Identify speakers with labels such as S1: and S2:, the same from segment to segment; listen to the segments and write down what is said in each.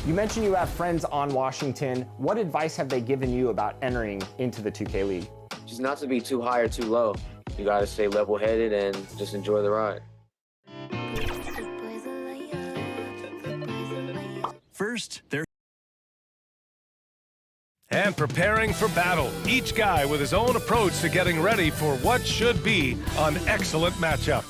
S1: You mentioned you have friends on Washington. What advice have they given you about entering into the 2K League?
S2: Just not to be too high or too low. You got to stay level-headed and just enjoy the ride.
S3: First, they're
S4: and preparing for battle. Each guy with his own approach to getting ready for what should be an excellent matchup.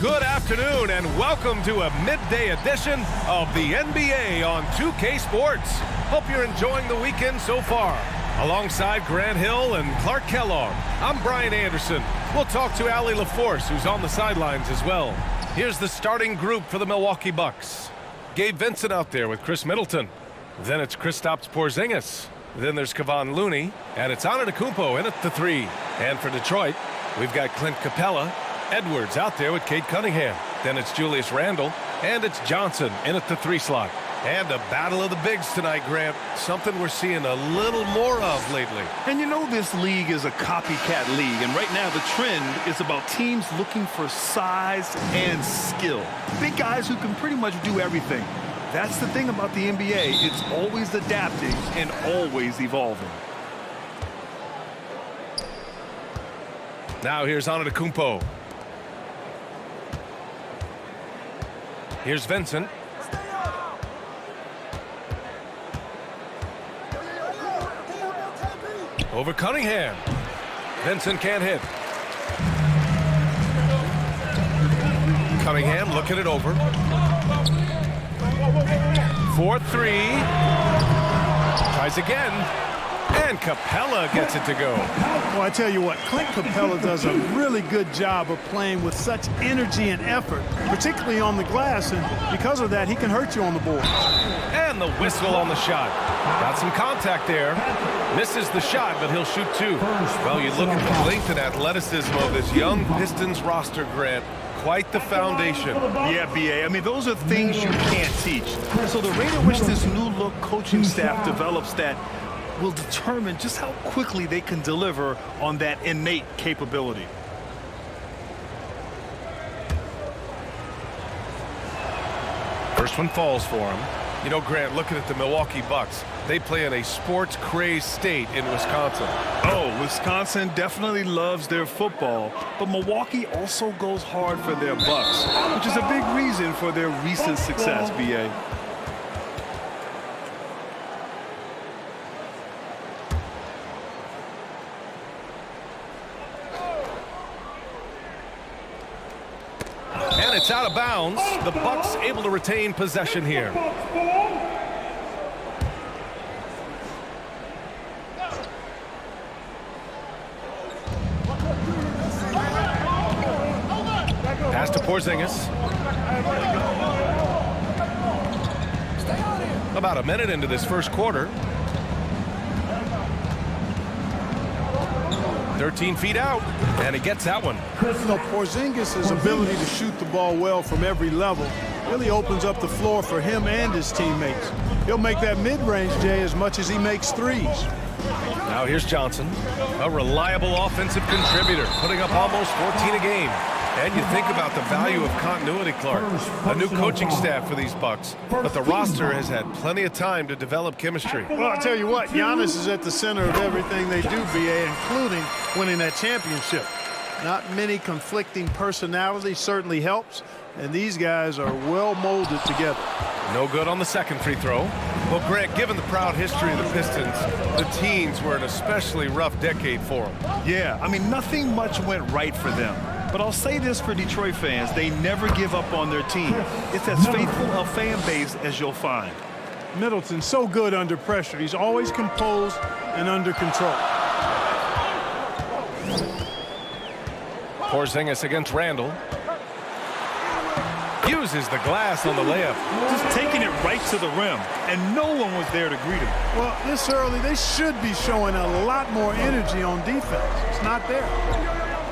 S4: Good afternoon and welcome to a midday edition of the NBA on 2K Sports. Hope you're enjoying the weekend so far. Alongside Grant Hill and Clark Kellogg, I'm Brian Anderson. We'll talk to Allie LaForce, who's on the sidelines as well. Here's the starting group for the Milwaukee Bucks. Gabe Vincent out there with Chris Middleton. Then it's Kristaps Porzingis. Then there's Kevon Looney. And it's Antetokounmpo in at the 3. And for Detroit, we've got Clint Capella. Edwards out there with Cade Cunningham. Then it's Julius Randle. And it's Johnson in at the 3 slot. And a battle of the bigs tonight, Grant. Something we're seeing a little more of lately.
S5: And you know this league is a copycat league. And right now the trend is about teams looking for size and skill. Big guys who can pretty much do everything. That's the thing about the NBA. It's always adapting and always evolving.
S4: Now here's Antetokounmpo. Here's Vincent. Over Cunningham. Vincent can't hit. Cunningham looking it over. 4-3. Tries again. And Capella gets it to go.
S6: Well, I tell you what, Clint Capella does a really good job of playing with such energy and effort, particularly on the glass, and because of that, he can hurt you on the board.
S4: And the whistle on the shot. Got some contact there. Misses the shot, but he'll shoot 2. Well, you look at the length and athleticism of this young Pistons roster, Grant. Quite the foundation.
S5: Yeah, B.A. I mean, those are things you can't teach. So the rate at which this new-look coaching staff develops that will determine just how quickly they can deliver on that innate capability.
S4: First one falls for him. You know, Grant, looking at the Milwaukee Bucks, they play in a sports-crazed state in Wisconsin.
S5: Oh, Wisconsin definitely loves their football, but Milwaukee also goes hard for their Bucks, which is a big reason for their recent success, B.A.
S4: And it's out of bounds. The Bucks able to retain possession here. Pass to Porzingis. About a minute into this first quarter. 13 feet out, and he gets that one.
S6: You know, Porzingis' ability to shoot the ball well from every level really opens up the floor for him and his teammates. He'll make that mid-range, Jay, as much as he makes threes.
S4: Now here's Johnson, a reliable offensive contributor, putting up almost 14 a game. And you think about the value of continuity, Clark. A new coaching staff for these Bucks, but the roster has had plenty of time to develop chemistry.
S6: Well, I'll tell you what, Giannis is at the center of everything they do, B.A., including winning that championship. Not many conflicting personalities certainly helps, and these guys are well molded together.
S4: No good on the second free throw. Well, Grant, given the proud history of the Pistons, the teens were an especially rough decade for them.
S5: Yeah, I mean, nothing much went right for them. But I'll say this for Detroit fans, they never give up on their team. It's as faithful a fan base as you'll find.
S6: Middleton's so good under pressure. He's always composed and under control.
S4: Porzingis against Randle. Uses the glass on the layup.
S5: Just taking it right to the rim, and no one was there to greet him.
S6: Well, this early, they should be showing a lot more energy on defense. It's not there.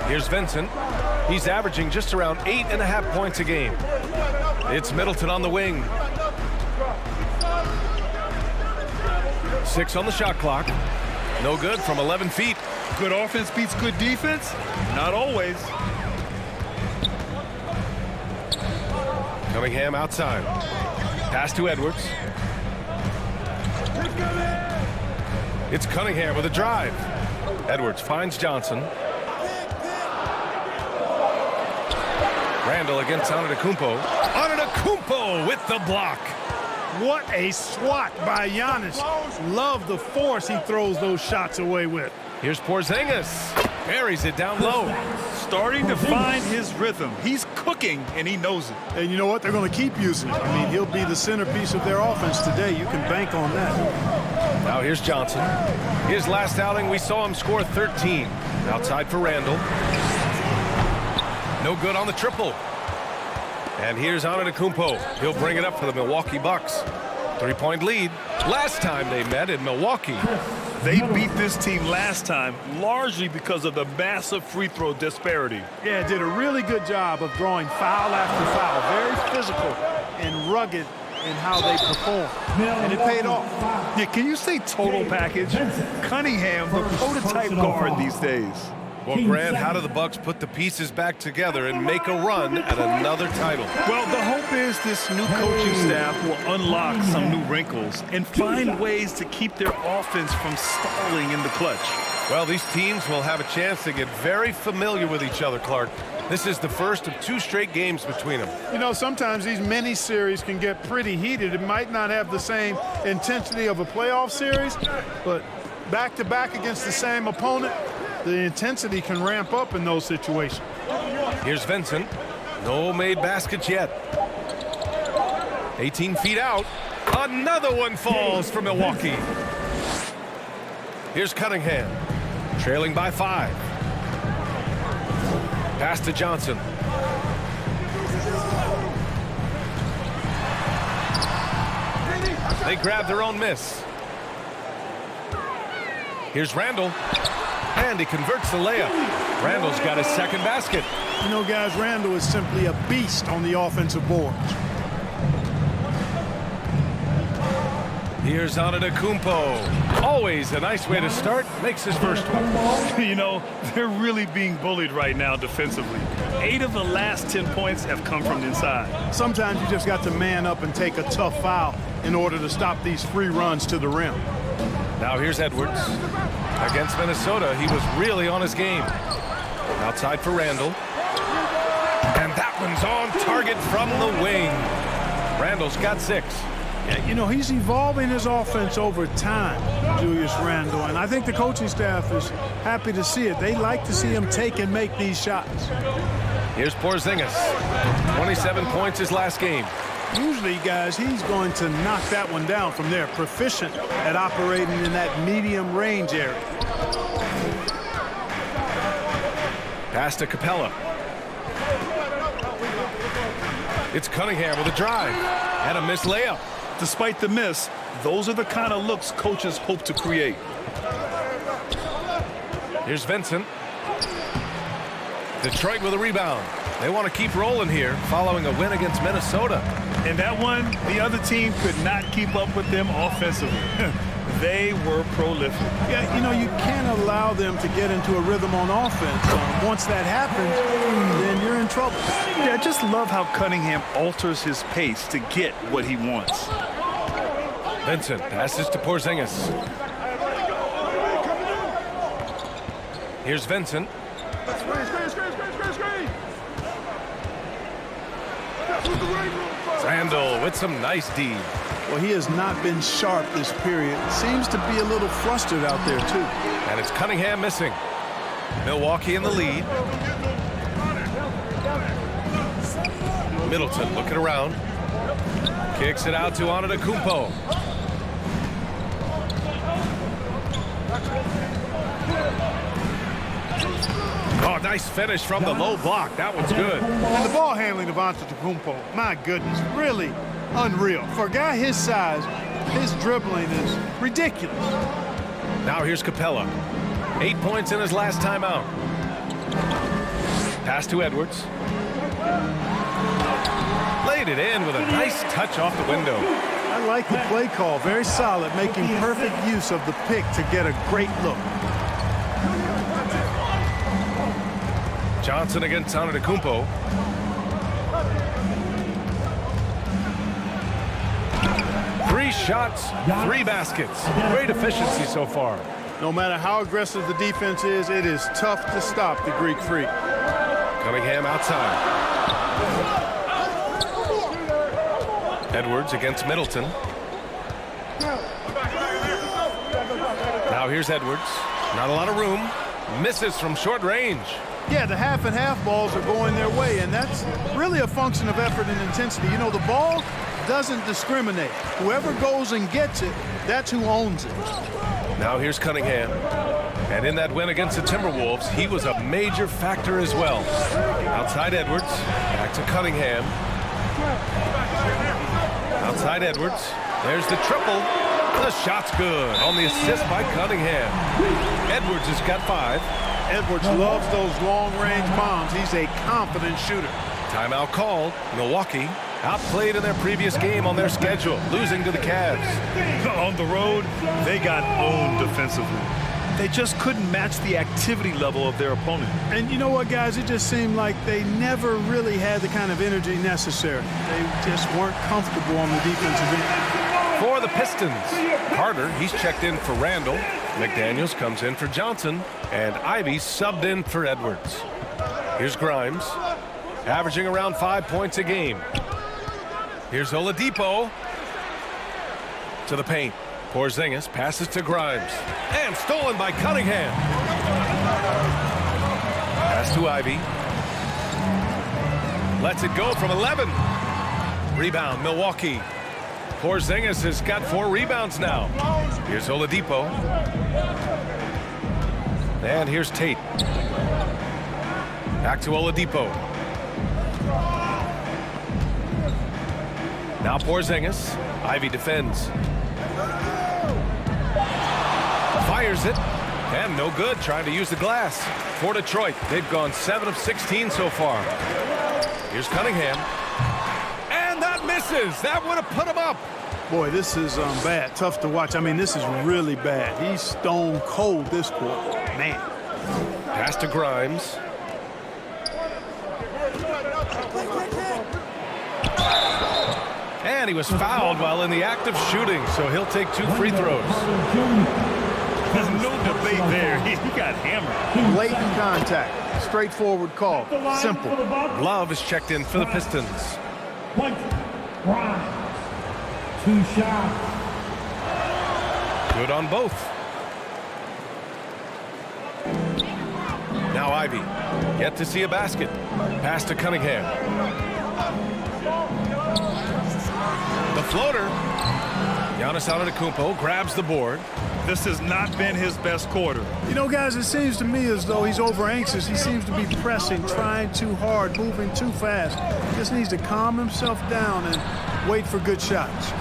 S4: Here's Vincent. He's averaging just around 8.5 points a game. It's Middleton on the wing. 6 on the shot clock. No good from 11 feet.
S5: Good offense beats good defense? Not always.
S4: Cunningham outside. Pass to Edwards. It's Cunningham with a drive. Edwards finds Johnson. Randall against Antetokounmpo. Antetokounmpo with the block.
S6: What a swat by Giannis. Love the force he throws those shots away with.
S4: Here's Porzingis. Buries it down low.
S5: Starting to find his rhythm. He's cooking, and he knows it.
S6: And you know what? They're going to keep using it. I mean, he'll be the centerpiece of their offense today. You can bank on that.
S4: Now here's Johnson. His last outing, we saw him score 13. Outside for Randall. No good on the triple. And here's Antetokounmpo. He'll bring it up for the Milwaukee Bucks. 3-point lead. Last time they met in Milwaukee.
S5: They beat this team last time largely because of the massive free throw disparity.
S6: Yeah, did a really good job of drawing foul after foul. Very physical and rugged in how they perform. And it paid off.
S5: Yeah, can you say total package? Cunningham, the prototype guard these days.
S4: Well, Grant, how do the Bucks put the pieces back together and make a run at another title?
S5: Well, the hope is this new coaching staff will unlock some new wrinkles and find ways to keep their offense from stalling in the clutch.
S4: Well, these teams will have a chance to get very familiar with each other, Clark. This is the first of 2 straight games between them.
S6: You know, sometimes these mini-series can get pretty heated. It might not have the same intensity of a playoff series, but back-to-back against the same opponent, the intensity can ramp up in those situations.
S4: Here's Vincent. No made baskets yet. 18 feet out. Another one falls for Milwaukee. Here's Cunningham. Trailing by 5. Pass to Johnson. They grab their own miss. Here's Randall. And he converts the layup. Randall's got his second basket.
S6: You know, guys, Randall is simply a beast on the offensive boards.
S4: Here's Antetokounmpo. Always a nice way to start. Makes his first one.
S5: You know, they're really being bullied right now defensively. 8 of the last 10 points have come from inside.
S6: Sometimes you just got to man up and take a tough foul in order to stop these free runs to the rim.
S4: Now here's Edwards. Against Minnesota, he was really on his game. Outside for Randall. And that one's on target from the wing. Randall's got 6.
S6: Yeah, you know, he's evolving his offense over time, Julius Randall, and I think the coaching staff is happy to see it. They like to see him take and make these shots.
S4: Here's Porzingis. 27 points his last game.
S6: Usually, guys, he's going to knock that one down from there. Proficient at operating in that medium range area.
S4: Pass to Capella. It's Cunningham with a drive and a missed layup.
S5: Despite the miss, those are the kind of looks coaches hope to create.
S4: Here's Vincent. Detroit with a rebound. They want to keep rolling here following a win against Minnesota.
S5: And that one, the other team could not keep up with them offensively. They were prolific.
S6: Yeah, you know, you can't allow them to get into a rhythm on offense. Once that happens, then you're in trouble.
S5: Yeah, I just love how Cunningham alters his pace to get what he wants.
S4: Vincent passes to Porzingis. Here's Vincent. Randall with some nice D.
S6: Well, he has not been sharp this period. Seems to be a little flustered out there, too.
S4: And it's Cunningham missing. Milwaukee in the lead. Middleton looking around. Kicks it out to Antetokounmpo. Oh, nice finish from the low block. That one's good.
S6: And the ball handling of Antetokounmpo, my goodness, really unreal. For a guy his size, his dribbling is ridiculous.
S4: Now here's Capella. 8 points in his last time out. Pass to Edwards. Laid it in with a nice touch off the window.
S6: I I like the play call. Very solid, making perfect use of the pick to get a great look.
S4: Johnson against Antetokounmpo. Three shots, 3 baskets. Great efficiency so far.
S6: No matter how aggressive the defense is, it is tough to stop the Greek Freak.
S4: Cunningham outside. Edwards against Middleton. Now here's Edwards. Not a lot of room. Misses from short range.
S6: Yeah, the half and half balls are going their way, and that's really a function of effort and intensity. You know, the ball doesn't discriminate. Whoever goes and gets it, that's who owns it.
S4: Now here's Cunningham. And in that win against the Timberwolves, he was a major factor as well. Outside Edwards. Back to Cunningham. Outside Edwards. There's the triple. The shot's good on the assist by Cunningham. Edwards has got 5.
S6: Edwards loves those long-range bombs. He's a confident shooter.
S4: Timeout called. Milwaukee outplayed in their previous game on their schedule, losing to the Cavs.
S5: On the road, they got owned defensively. They just couldn't match the activity level of their opponent.
S6: And you know what, guys? It just seemed like they never really had the kind of energy necessary. They just weren't comfortable on the defensive end.
S4: For the Pistons, Carter, he's checked in for Randall. McDaniels comes in for Johnson, and Ivy subbed in for Edwards. Here's Grimes, averaging around 5 points a game. Here's Oladipo to the paint. Porzingis passes to Grimes, and stolen by Cunningham. Pass to Ivy. Lets it go from 11. Rebound, Milwaukee. Porzingis has got 4 rebounds now. Here's Oladipo. And here's Tate. Back to Oladipo. Now Porzingis. Ivy defends. Fires it. And no good, trying to use the glass. For Detroit, they've gone 7 of 16 so far. Here's Cunningham. And that misses. That would have put him up.
S6: Boy, this is bad. Tough to watch. I mean, this is really bad. He's stone cold this quarter. Man.
S4: Pass to Grimes. And he was fouled while in the act of shooting, so he'll take 2 free throws.
S5: There's no debate there. He got hammered.
S6: Blatant contact. Straightforward call. Simple.
S4: Love is checked in for the Pistons.
S3: Point. Grimes. 2 shots.
S4: Good on both. Now Ivy. Yet to see a basket. Pass to Cunningham. The floater. Giannis Antetokounmpo grabs the board.
S5: This has not been his best quarter.
S6: You know, guys, it seems to me as though he's over anxious. He seems to be pressing, trying too hard, moving too fast. He just needs to calm himself down and wait for good shots.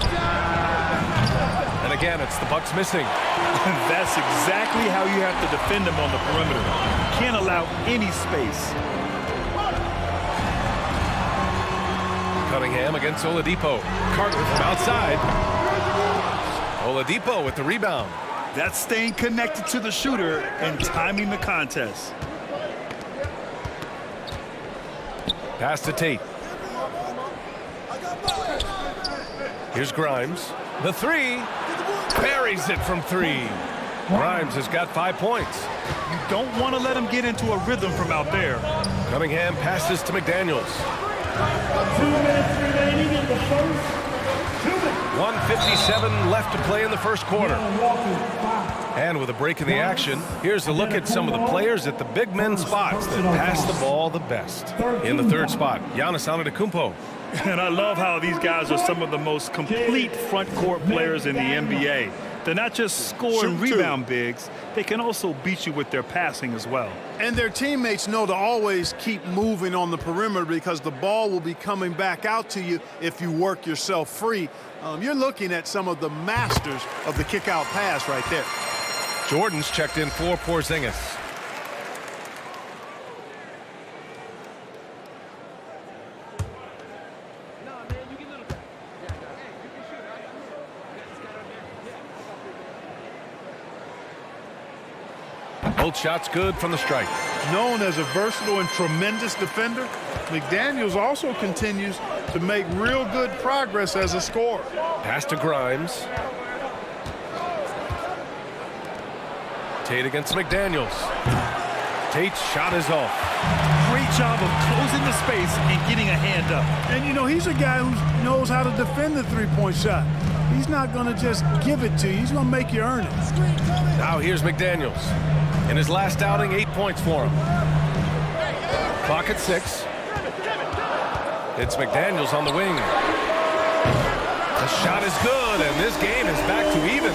S4: And again, it's the Bucks missing.
S5: That's exactly how you have to defend him on the perimeter. You can't allow any space.
S4: Cunningham against Oladipo. Carter from outside. Oladipo with the rebound.
S5: That's staying connected to the shooter and timing the contest.
S4: Pass to Tate. Here's Grimes. The 3. Buries it from 3. Grimes has got 5 points.
S5: You don't want to let him get into a rhythm from out there.
S4: Cunningham passes to McDaniels.
S3: 2 minutes remaining in the first.
S4: 1:57 left to play in the first quarter. And with a break in the action, here's a look at some of the players at the big men spots that pass the ball the best. In the 3rd spot, Giannis Antetokounmpo.
S5: And I love how these guys are some of the most complete front court players in the NBA. They're not just score and rebound bigs, they can also beat you with their passing as well.
S6: And their teammates know to always keep moving on the perimeter because the ball will be coming back out to you if you work yourself free. You're looking at some of the masters of the kick-out pass right there.
S4: Jordan's checked in for Porzingis. Both shots good from the stripe.
S6: Known as a versatile and tremendous defender, McDaniels also continues to make real good progress as a scorer.
S4: Pass to Grimes. Tate against McDaniels. Tate's shot is off.
S5: Great job of closing the space and getting a hand up.
S6: And, you know, he's a guy who knows how to defend the three-point shot. He's not going to just give it to you. He's going to make you earn it.
S4: Now here's McDaniels. In his last outing, 8 points for him. Clock at 6. It's McDaniels on the wing. The shot is good, and this game is back to even.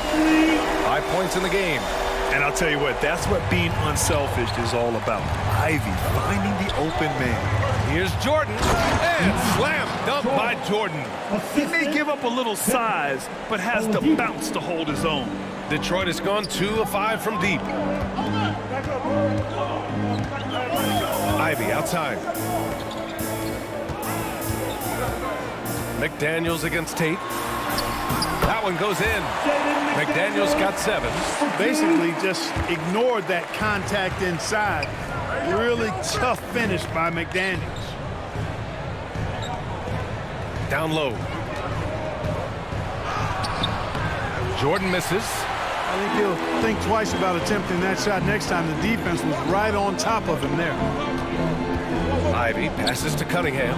S4: 5 points in the game.
S5: And I'll tell you what, that's what being unselfish is all about. Ivy finding the open man.
S4: Here's Jordan, and slam dunk by Jordan.
S5: He may give up a little size, but has the bounce to hold his own.
S4: Detroit has gone 2 of 5 from deep. Ivy outside. McDaniels against Tate. That one goes in. McDaniels got 7.
S6: Basically just ignored that contact inside. Really tough finish by McDaniels.
S4: Down low. Jordan misses.
S6: I think he'll think twice about attempting that shot next time. The defense was right on top of him there.
S4: Ivy passes to Cunningham.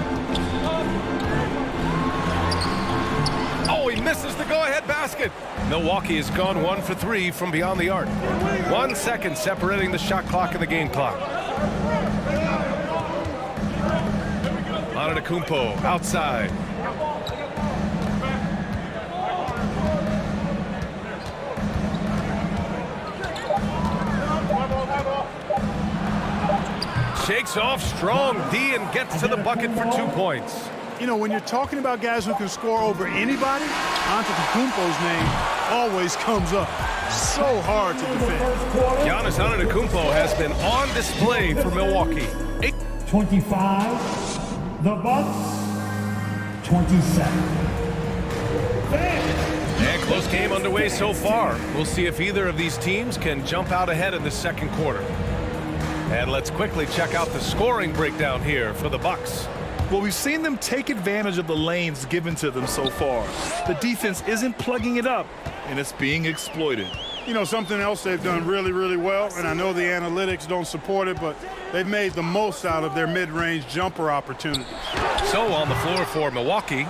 S4: Oh, he misses the go-ahead basket. Milwaukee has gone 1 for 3 from beyond the arc. 1 second separating the shot clock and the game clock. Antetokounmpo outside. Shakes off strong D and gets to the bucket for 2 points.
S6: You know, when you're talking about guys who can score over anybody, Antetokounmpo's name always comes up. So hard to defend.
S4: Giannis Antetokounmpo has been on display for Milwaukee.
S3: 25, the Bucks, 27.
S4: And close game underway so far. We'll see if either of these teams can jump out ahead in the second quarter. And let's quickly check out the scoring breakdown here for the Bucks.
S5: Well, we've seen them take advantage of the lanes given to them so far. The defense isn't plugging it up, and it's being exploited.
S6: You know, something else they've done really, really well, and I know the analytics don't support it, but they've made the most out of their mid-range jumper opportunities.
S4: So on the floor for Milwaukee,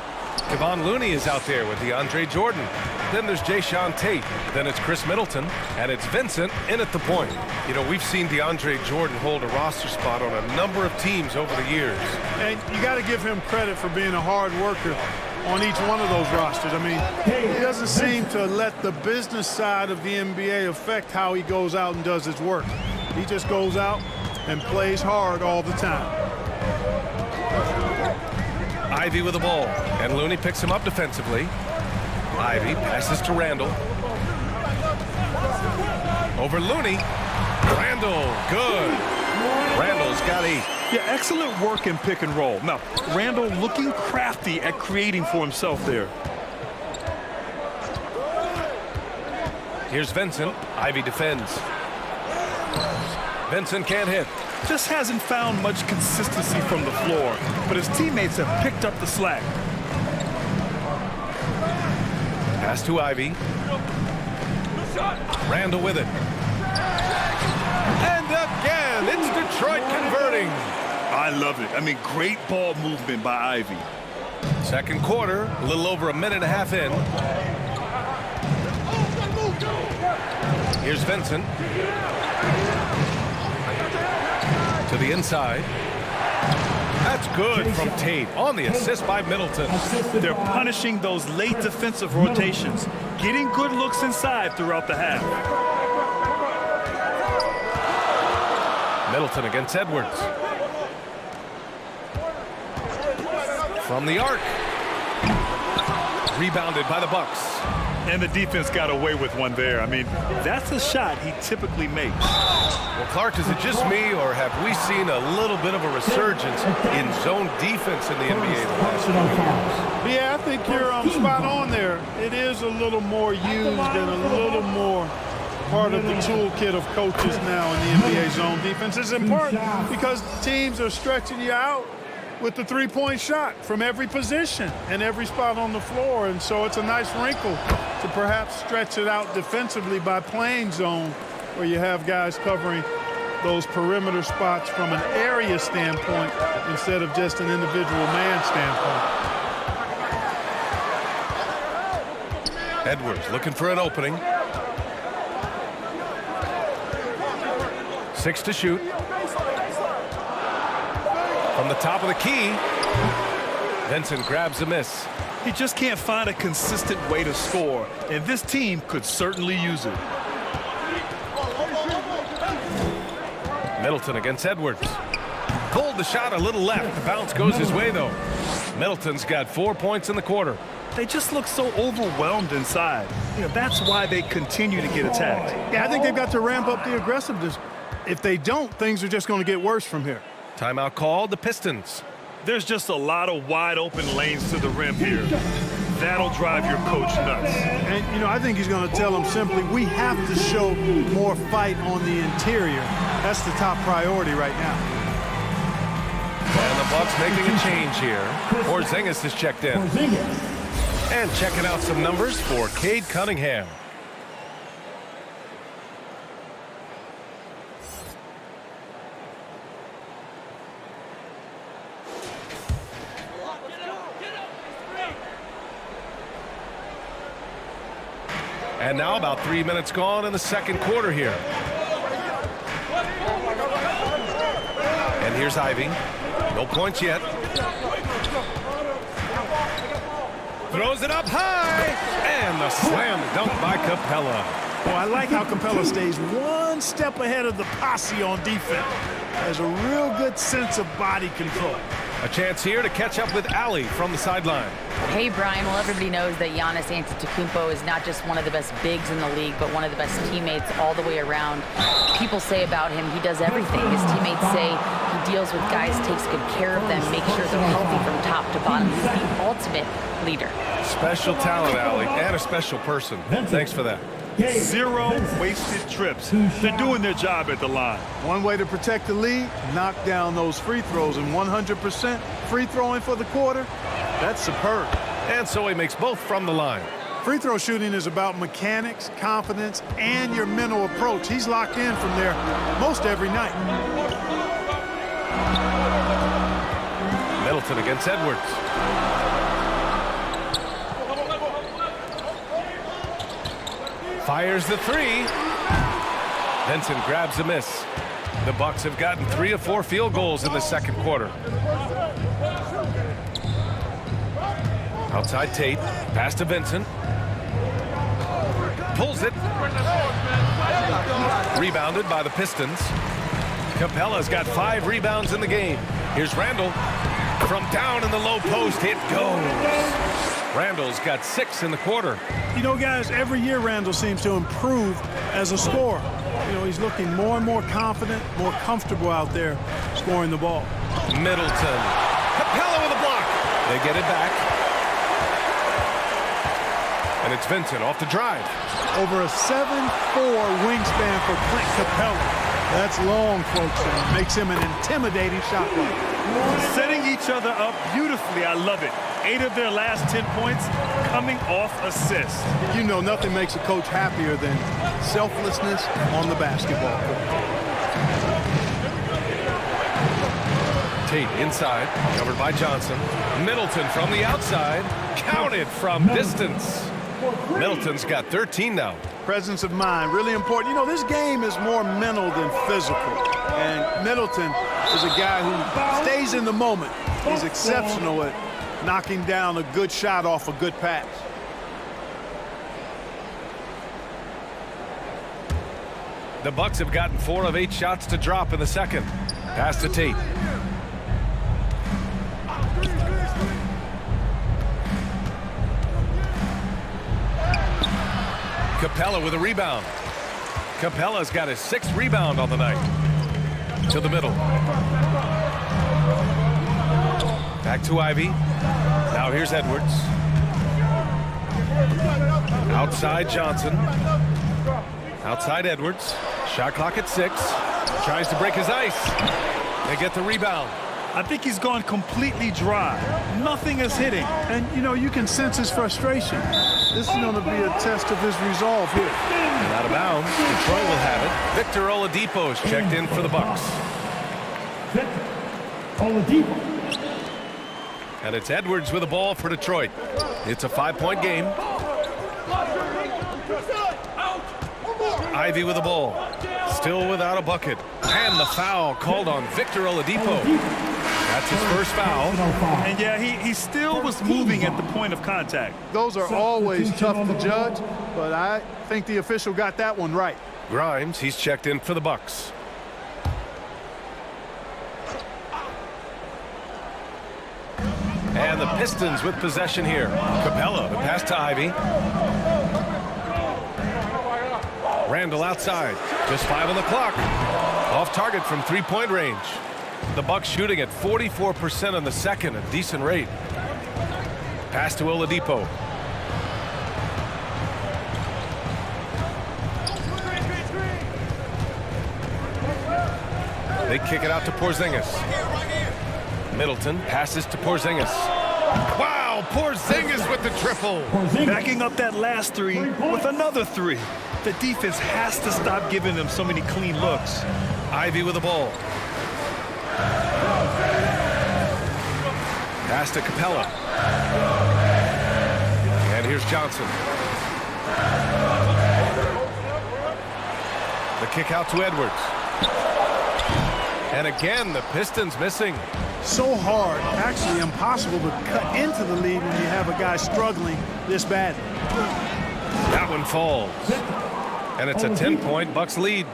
S4: Kevon Looney is out there with DeAndre Jordan. Then there's Jae'Sean Tate. Then it's Chris Middleton. And it's Vincent in at the point. You know, we've seen DeAndre Jordan hold a roster spot on a number of teams over the years.
S6: And you got to give him credit for being a hard worker on each one of those rosters. I mean, he doesn't seem to let the business side of the NBA affect how he goes out and does his work. He just goes out and plays hard all the time.
S4: Ivy with the ball, and Looney picks him up defensively. Ivy passes to Randall. Over Looney. Randall, good. Randall's got 8.
S5: Yeah, excellent work in pick and roll. Now, Randall looking crafty at creating for himself there.
S4: Here's Vincent. Ivy defends. Vincent can't hit.
S5: Just hasn't found much consistency from the floor, but his teammates have picked up the slack.
S4: Pass to Ivy. Randall with it. And again, it's Detroit converting.
S5: I love it. I mean, great ball movement by Ivy.
S4: Second quarter, a little over a minute and a half in. Here's Vincent. To the inside. That's good from Tate on the assist by Middleton.
S5: They're punishing those late defensive rotations, getting good looks inside throughout the half.
S4: Middleton against Edwards. From the arc. Rebounded by the Bucks.
S5: And the defense got away with one there. I mean, that's a shot he typically makes.
S4: Well, Clark, is it just me, or have we seen a little bit of a resurgence in zone defense in the NBA the last few years?
S6: Yeah, I think you're spot on there. It is a little more used and a little more part of the toolkit of coaches now in the NBA zone defense. It's important because teams are stretching you out with the three-point shot from every position and every spot on the floor. And so it's a nice wrinkle to perhaps stretch it out defensively by playing zone, where you have guys covering those perimeter spots from an area standpoint instead of just an individual man standpoint.
S4: Edwards looking for an opening. 6 to shoot. From the top of the key, Vincent grabs a miss.
S5: He just can't find a consistent way to score, and this team could certainly use it.
S4: Middleton against Edwards. Pulled the shot a little left. The bounce goes his way, though. Middleton's got 4 points in the quarter.
S5: They just look so overwhelmed inside. You know, that's why they continue to get attacked.
S6: Yeah, I think they've got to ramp up the aggressiveness. If they don't, things are just going to get worse from here.
S4: Timeout called, the Pistons.
S5: There's just a lot of wide open lanes to the rim here. That'll drive your coach nuts.
S6: And, you know, I think he's going to tell them simply, we have to show more fight on the interior. That's the top priority right now.
S4: And the Bucks making a change here. Porzingis is checked in. And checking out some numbers for Cade Cunningham. And now about 3 minutes gone in the second quarter here. And here's Ivy. No points yet. Throws it up high. And the slam dunk by Capella.
S6: Well, I like how Capella stays one step ahead of the posse on defense. Has a real good sense of body control.
S4: A chance here to catch up with Allie from the sideline.
S7: Hey, Brian. Well, everybody knows that Giannis Antetokounmpo is not just one of the best bigs in the league, but one of the best teammates all the way around. People say about him, he does everything. His teammates say he deals with guys, takes good care of them, makes sure they're healthy from top to bottom. He's the ultimate leader.
S4: Special talent, Allie, and a special person. Thanks for that.
S5: 0 wasted trips. They're doing their job at the line.
S6: One way to protect the lead, knock down those free throws, and 100% free throwing for the quarter, that's superb.
S4: And so he makes both from the line.
S6: Free throw shooting is about mechanics, confidence, and your mental approach. He's locked in from there most every night.
S4: Middleton against Edwards. Fires the three. Vincent grabs a miss. The Bucks have gotten 3 of 4 field goals in the second quarter. Outside Tate. Pass to Vincent. Pulls it. Rebounded by the Pistons. Capella's got 5 rebounds in the game. Here's Randall. From down in the low post, it goes. Randall's got 6 in the quarter.
S6: You know, guys, every year Randall seems to improve as a scorer. You know, he's looking more and more confident, more comfortable out there scoring the ball.
S4: Middleton. Capella with a block. They get it back. And it's Vincent off the drive.
S6: Over a 7'4" wingspan for Clint Capella. That's long, folks, and makes him an intimidating shot blocker.
S5: Setting each other up beautifully. I love it. 8 of their last 10 points coming off assists.
S6: You know, nothing makes a coach happier than selflessness on the basketball court.
S4: Tate inside, covered by Johnson. Middleton from the outside, counted from distance. Middleton's got 13 now.
S6: Presence of mind, really important. You know, this game is more mental than physical. And Middleton is a guy who stays in the moment. He's exceptional at knocking down a good shot off a good pass.
S4: The Bucks have gotten 4 of 8 shots to drop in the second. Pass to Tate. Capella with a rebound. Capella's got his 6th rebound on the night. To the middle. Back to Ivy. Now here's Edwards. Outside Johnson. Outside Edwards. Shot clock at 6. Tries to break his ice. They get the rebound.
S5: I think he's gone completely dry. Nothing is hitting.
S6: And, you know, you can sense his frustration. This is going to be a test of his resolve here.
S4: And out of bounds. Detroit will have it. Victor Oladipo is checked in for the Bucks.
S3: Victor Oladipo.
S4: And it's Edwards with the ball for Detroit. It's a 5-point game. Ivy with the ball. Still without a bucket. And the foul called on Victor Oladipo. That's his first foul.
S5: And yeah, he still was moving at the point of contact.
S6: Those are always tough to judge, but I think the official got that one right.
S4: Grimes, he's checked in for the Bucks. And the Pistons with possession here. Capella, the pass to Ivy. Randall outside. Just 5 on the clock. Off target from 3-point range. The Bucks shooting at 44% on the second, a decent rate. Pass to Oladipo. They kick it out to Porzingis. Middleton passes to Porzingis. Wow, Porzingis with the triple.
S5: Backing up that last 3 with another 3. The defense has to stop giving them so many clean looks.
S4: Ivy with the ball. Pass to Capella. And here's Johnson. The kick out to Edwards. And again, the Pistons missing.
S6: So hard, actually impossible to cut into the lead when you have a guy struggling this badly.
S4: That one falls. And it's a 10-point Bucks lead.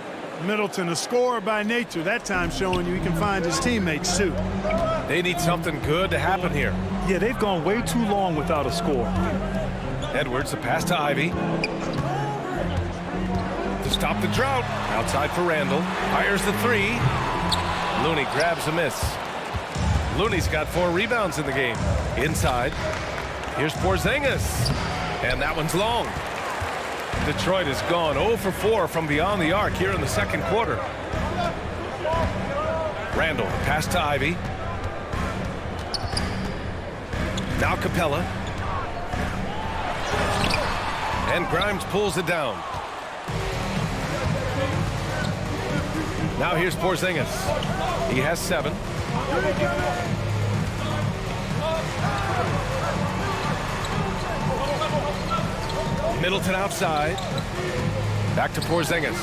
S6: Middleton, a scorer by nature, that time showing you he can find his teammates too.
S4: They need something good to happen here.
S5: Yeah, they've gone way too long without a score.
S4: Edwards, the pass to Ivy. To stop the drought. Outside for Randall. Fires the 3. Looney grabs a miss. Looney's got 4 rebounds in the game. Inside. Here's Porzingis. And that one's long. Detroit has gone 0 for 4 from beyond the arc here in the second quarter. Randall, pass to Ivy. Now Capella. And Grimes pulls it down. Now here's Porzingis. He has 7. Middleton outside. Back to Porzingis.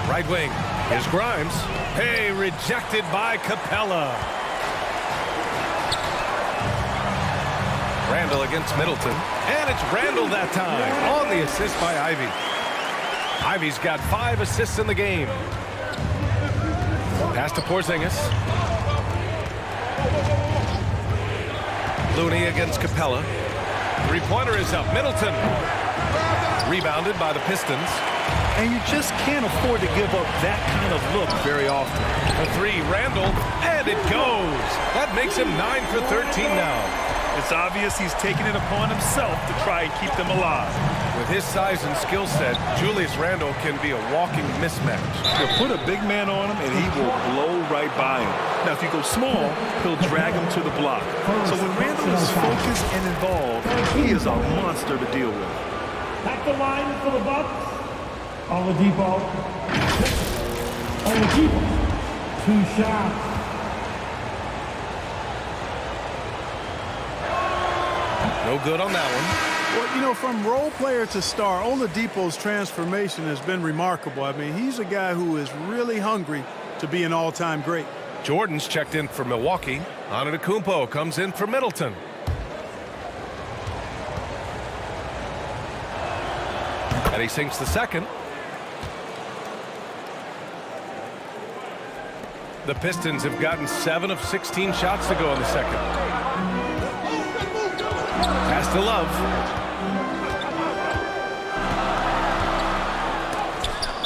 S4: Right wing. Here's Grimes. Hey, rejected by Capella. Randall against Middleton. And it's Randall that time on the assist by Ivy. Ivy's got 5 assists in the game. Pass to Porzingis. Looney against Capella. 3-pointer is up. Middleton. Rebounded by the Pistons.
S5: And you just can't afford to give up that kind of look very often.
S4: The 3, Randall, and it goes. That makes him 9 for 13 now.
S5: It's obvious he's taking it upon himself to try and keep them alive.
S4: With his size and skill set, Julius Randle can be a walking mismatch.
S5: You put a big man on him, and he will blow right by him. Now, if you go small, he'll drag him to the block. So when Randle is focused and involved, he is a monster to deal with.
S3: At the line for the Bucks, Oladipo. Oladipo, 2 shots.
S4: No good on that one.
S6: Well, you know, from role player to star, Oladipo's transformation has been remarkable. I mean, he's a guy who is really hungry to be an all-time great.
S4: Jordan's checked in for Milwaukee. Antetokounmpo comes in for Middleton. And he sinks the second. The Pistons have gotten 7 of 16 shots to go in the second. Pass to Love.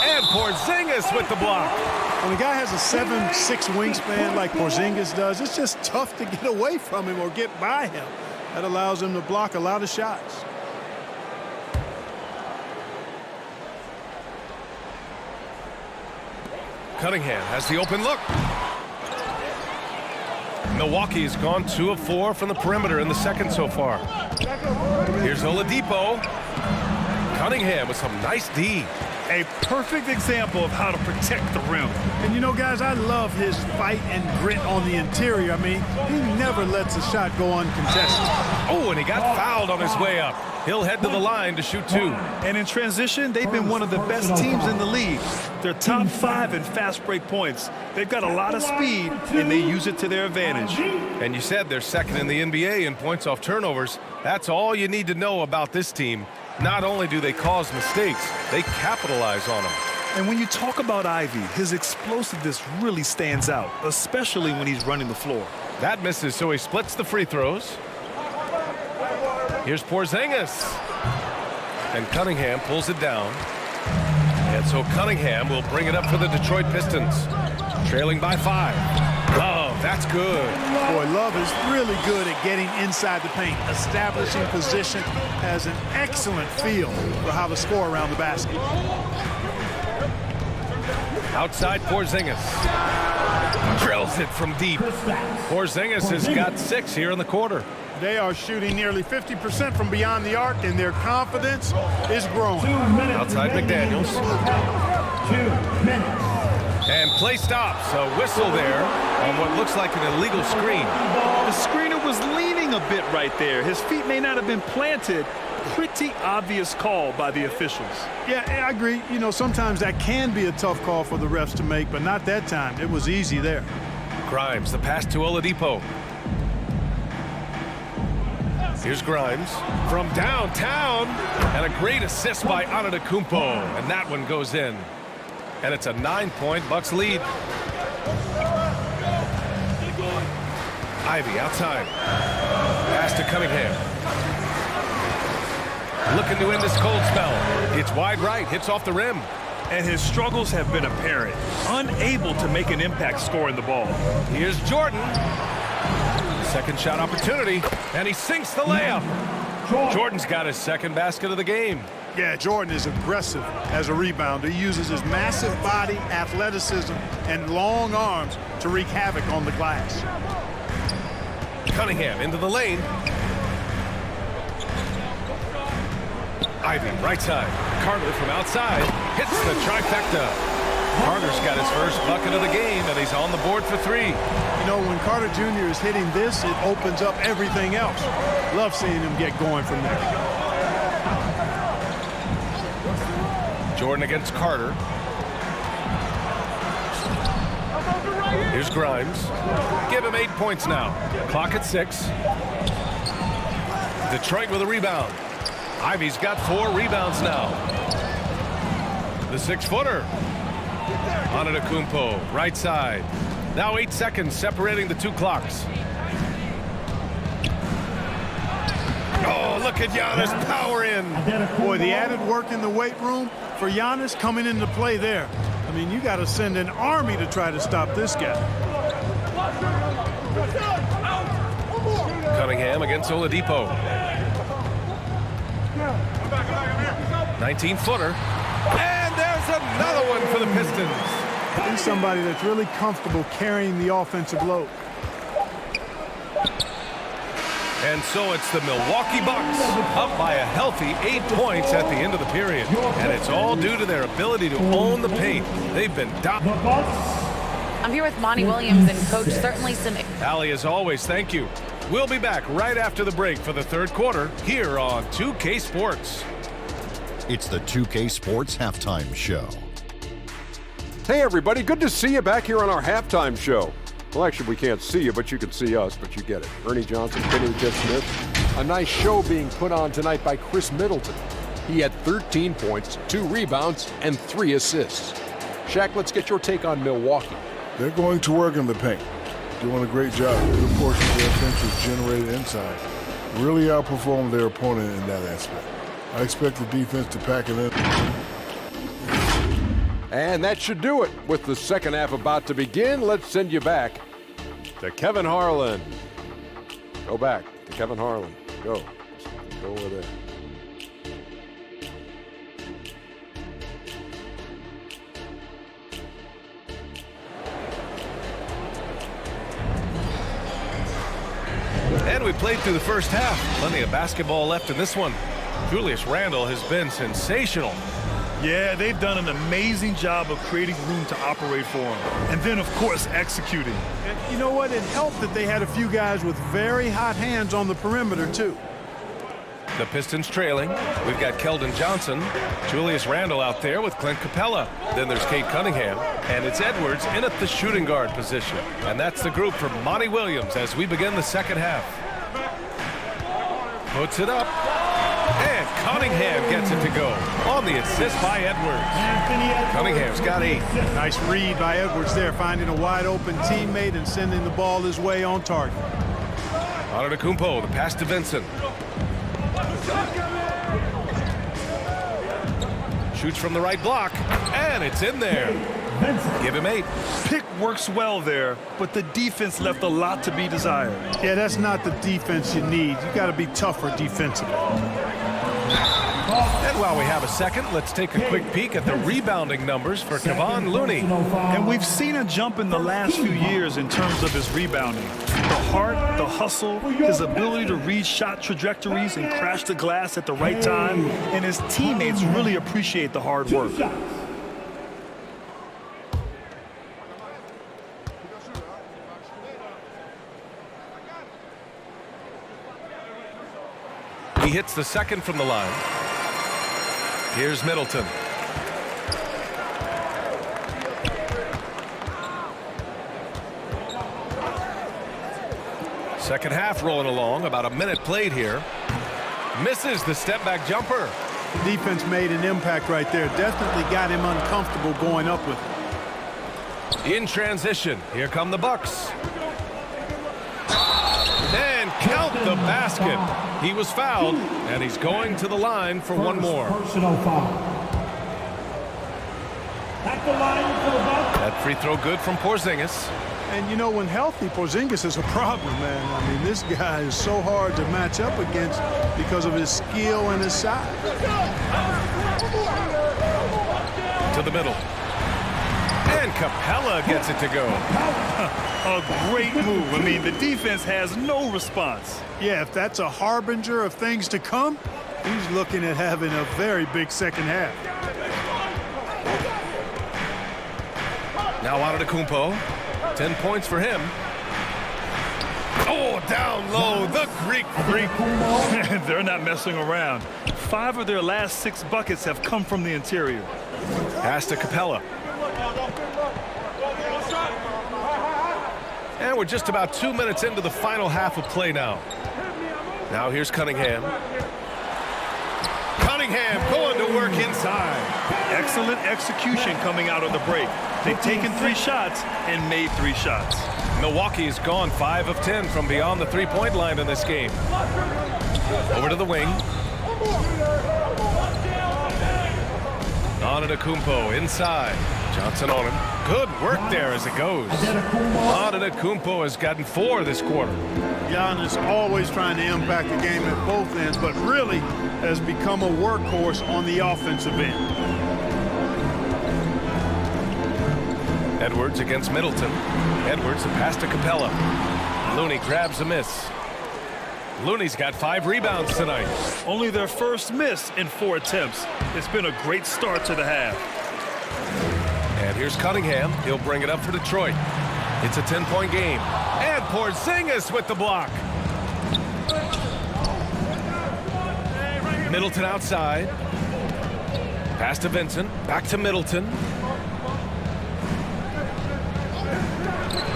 S4: And Porzingis with the block.
S6: When a guy has a 7'6" wingspan like Porzingis does, it's just tough to get away from him or get by him. That allows him to block a lot of shots.
S4: Cunningham has the open look. Milwaukee's gone 2 of 4 from the perimeter in the second so far. Here's Oladipo. Cunningham with some nice D.
S5: A perfect example of how to protect the rim.
S6: And you know, guys, I love his fight and grit on the interior. I mean, he never lets a shot go uncontested.
S4: Oh, and he got fouled on his way up. He'll head to the line to shoot 2.
S5: And in transition, they've been one of the best teams in the league. They're top 5 in fast break points. They've got a lot of speed, and they use it to their advantage.
S4: And you said they're second in the NBA in points off turnovers. That's all you need to know about this team. Not only do they cause mistakes, they capitalize on them.
S5: And when you talk about Ivy, his explosiveness really stands out, especially when he's running the floor.
S4: That misses, so he splits the free throws. Here's Porzingis. And Cunningham pulls it down. And so Cunningham will bring it up for the Detroit Pistons. Trailing by 5. Love, that's good.
S6: Boy, Love is really good at getting inside the paint, establishing position, has an excellent feel for how to score around the basket.
S4: Outside Porzingis. Drills it from deep. Porzingis has got 6 here in the quarter.
S6: They are shooting nearly 50% from beyond the arc, and their confidence is growing.
S4: Outside McDaniels.
S3: 2 minutes.
S4: And play stops. A whistle there on what looks like an illegal screen.
S5: The screener was leaning a bit right there. His feet may not have been planted. Pretty obvious call by the officials.
S6: Yeah, I agree. You know, sometimes that can be a tough call for the refs to make, but not that time. It was easy there.
S4: Grimes, the pass to Oladipo. Here's Grimes from downtown. And a great assist by Antetokounmpo. And that one goes in. And it's a 9-point Bucks lead. Ivy outside. Pass to Cunningham. Looking to end this cold spell. It's wide right, hits off the rim.
S5: And his struggles have been apparent. Unable to make an impact scoring the ball.
S4: Here's Jordan. Second shot opportunity, and he sinks the layup. Jordan's got his second basket of the game.
S6: Yeah, Jordan is aggressive as a rebounder. He uses his massive body, athleticism, and long arms to wreak havoc on the glass.
S4: Cunningham into the lane. Ivy, right side. Carter from outside hits the trifecta. Carter's got his first bucket of the game, and he's on the board for 3.
S6: You know, when Carter Jr. is hitting this, it opens up everything else. Love seeing him get going from there.
S4: Jordan against Carter. Here's Grimes. Give him 8 points now. Clock at 6. Detroit with a rebound. Ivy's got 4 rebounds now. The 6-footer. Antetokounmpo, right side. Now 8 seconds separating the 2 clocks. Oh, look at Giannis power in.
S6: Boy, the added work in the weight room for Giannis coming into play there. I mean, you got to send an army to try to stop this guy.
S4: Cunningham against Oladipo. 19-footer. And there's another one for the Pistons.
S6: He's somebody that's really comfortable carrying the offensive load.
S4: And so it's the Milwaukee Bucks up by a healthy 8 points at the end of the period. And it's all due to their ability to own the paint. They've been dominant.
S7: I'm here with Monty Williams and Coach. Certainly some...
S4: Allie, as always, thank you. We'll be back right after the break for the third quarter here on 2K Sports.
S8: It's the 2K Sports Halftime Show.
S9: Hey, everybody. Good to see you back here on our halftime show. Well, actually, we can't see you, but you can see us, but you get it. Ernie Johnson, Kenny Jeff Smith. A nice show being put on tonight by Chris Middleton. He had 13 points, 2 rebounds, and 3 assists. Shaq, let's get your take on Milwaukee.
S10: They're going to work in the paint. Doing a great job. Good portion of their offense is generated inside. Really outperformed their opponent in that aspect. I expect the defense to pack it in.
S9: And that should do it. With the second half about to begin, let's send you back to Kevin Harlan. Go back to Kevin Harlan. Go. Go over there.
S4: we played through the first half. Plenty of basketball left in this one. Julius Randle has been sensational.
S5: Yeah, they've done an amazing job of creating room to operate for him. And then, of course, executing.
S6: And you know what? It helped that they had a few guys with very hot hands on the perimeter, too.
S4: The Pistons trailing. We've got Keldon Johnson, Julius Randle out there with Clint Capella. Then there's Cade Cunningham, and it's Edwards in at the shooting guard position. And that's the group for Monty Williams as we begin the second half. Puts it up, and Cunningham gets it to go on the assist by Edwards. Cunningham's got 8.
S6: Nice read by Edwards there, finding a wide open teammate and sending the ball his way on target.
S4: Antetokounmpo, the pass to Vincent. Shoots from the right block, and it's in there. Give him 8.
S5: Pick works well there, but the defense left a lot to be desired.
S6: Yeah, that's not the defense you need. You got to be tougher defensively.
S4: And while we have a second, let's take a quick peek at the rebounding numbers for Kevon Looney.
S5: And we've seen a jump in the last few years in terms of his rebounding. The heart, the hustle, his ability to read shot trajectories and crash the glass at the right time, and his teammates really appreciate the hard work.
S4: He hits the second from the line. Here's Middleton. Second half rolling along, about a minute played here. Misses the step-back jumper.
S6: Defense made an impact right there. Definitely got him uncomfortable going up with it.
S4: In transition, here come the Bucks. And count the basket. He was fouled, and he's going to the line for one more.
S3: Personal foul. At the line for the Bucks.
S4: That free throw good from Porzingis.
S6: And you know, when healthy, Porzingis is a problem, man. I mean, this guy is so hard to match up against because of his skill and his size.
S4: To the middle. And Capella gets it to go.
S5: A great move. I mean, the defense has no response.
S6: Yeah, if that's a harbinger of things to come, he's looking at having a very big second half.
S4: Now Antetokounmpo. 10 points for him. Oh, down low, the Greek freak.
S5: They're not messing around. 5 of their last 6 buckets have come from the interior.
S4: Pass to Capella. And we're just about 2 minutes into the final half of play now. Now here's Cunningham. Cunningham going to work inside.
S5: Excellent execution coming out of the break. They've taken 3 shots and made 3 shots.
S4: Milwaukee's gone 5 of 10 from beyond the three-point line in this game. Over to the wing. Antetokounmpo inside. Johnson on him. Good work there as it goes. Antetokounmpo has gotten 4 this quarter.
S6: Giannis always trying to impact the game at both ends, but really has become a workhorse on the offensive end.
S4: Edwards against Middleton. Edwards, a pass to Capella. Looney grabs a miss. Looney's got 5 rebounds tonight.
S5: Only their first miss in 4 attempts. It's been a great start to the half.
S4: And here's Cunningham. He'll bring it up for Detroit. It's a 10-point game. And Porzingis with the block. Middleton outside. Pass to Vincent. Back to Middleton.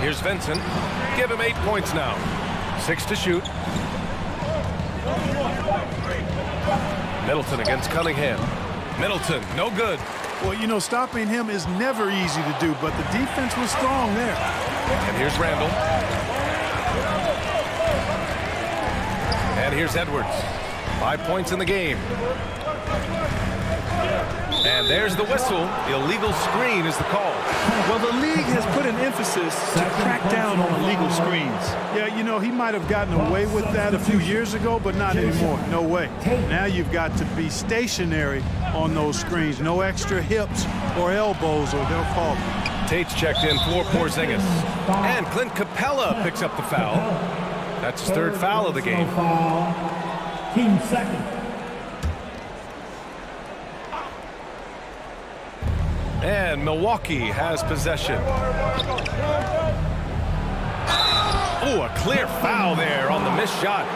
S4: Here's Vincent. Give him 8 points now. 6 to shoot. Middleton against Cunningham. Middleton, no good.
S6: Well, you know, stopping him is never easy to do, but the defense was strong there.
S4: And here's Randle. And here's Edwards. 5 points in the game. And there's the whistle. Illegal screen is the call.
S5: Well, the league has put an emphasis to crack down on illegal screens.
S6: Yeah, you know, he might have gotten away with that a few years ago, but not anymore. No way. Now you've got to be stationary on those screens. No extra hips or elbows, or they'll call it.
S4: Tate's checked in for Porzingis. And Clint Capella picks up the foul. That's his third foul of the game.
S3: Foul. Team second.
S4: And Milwaukee has possession. Oh, a clear foul there on the missed shot.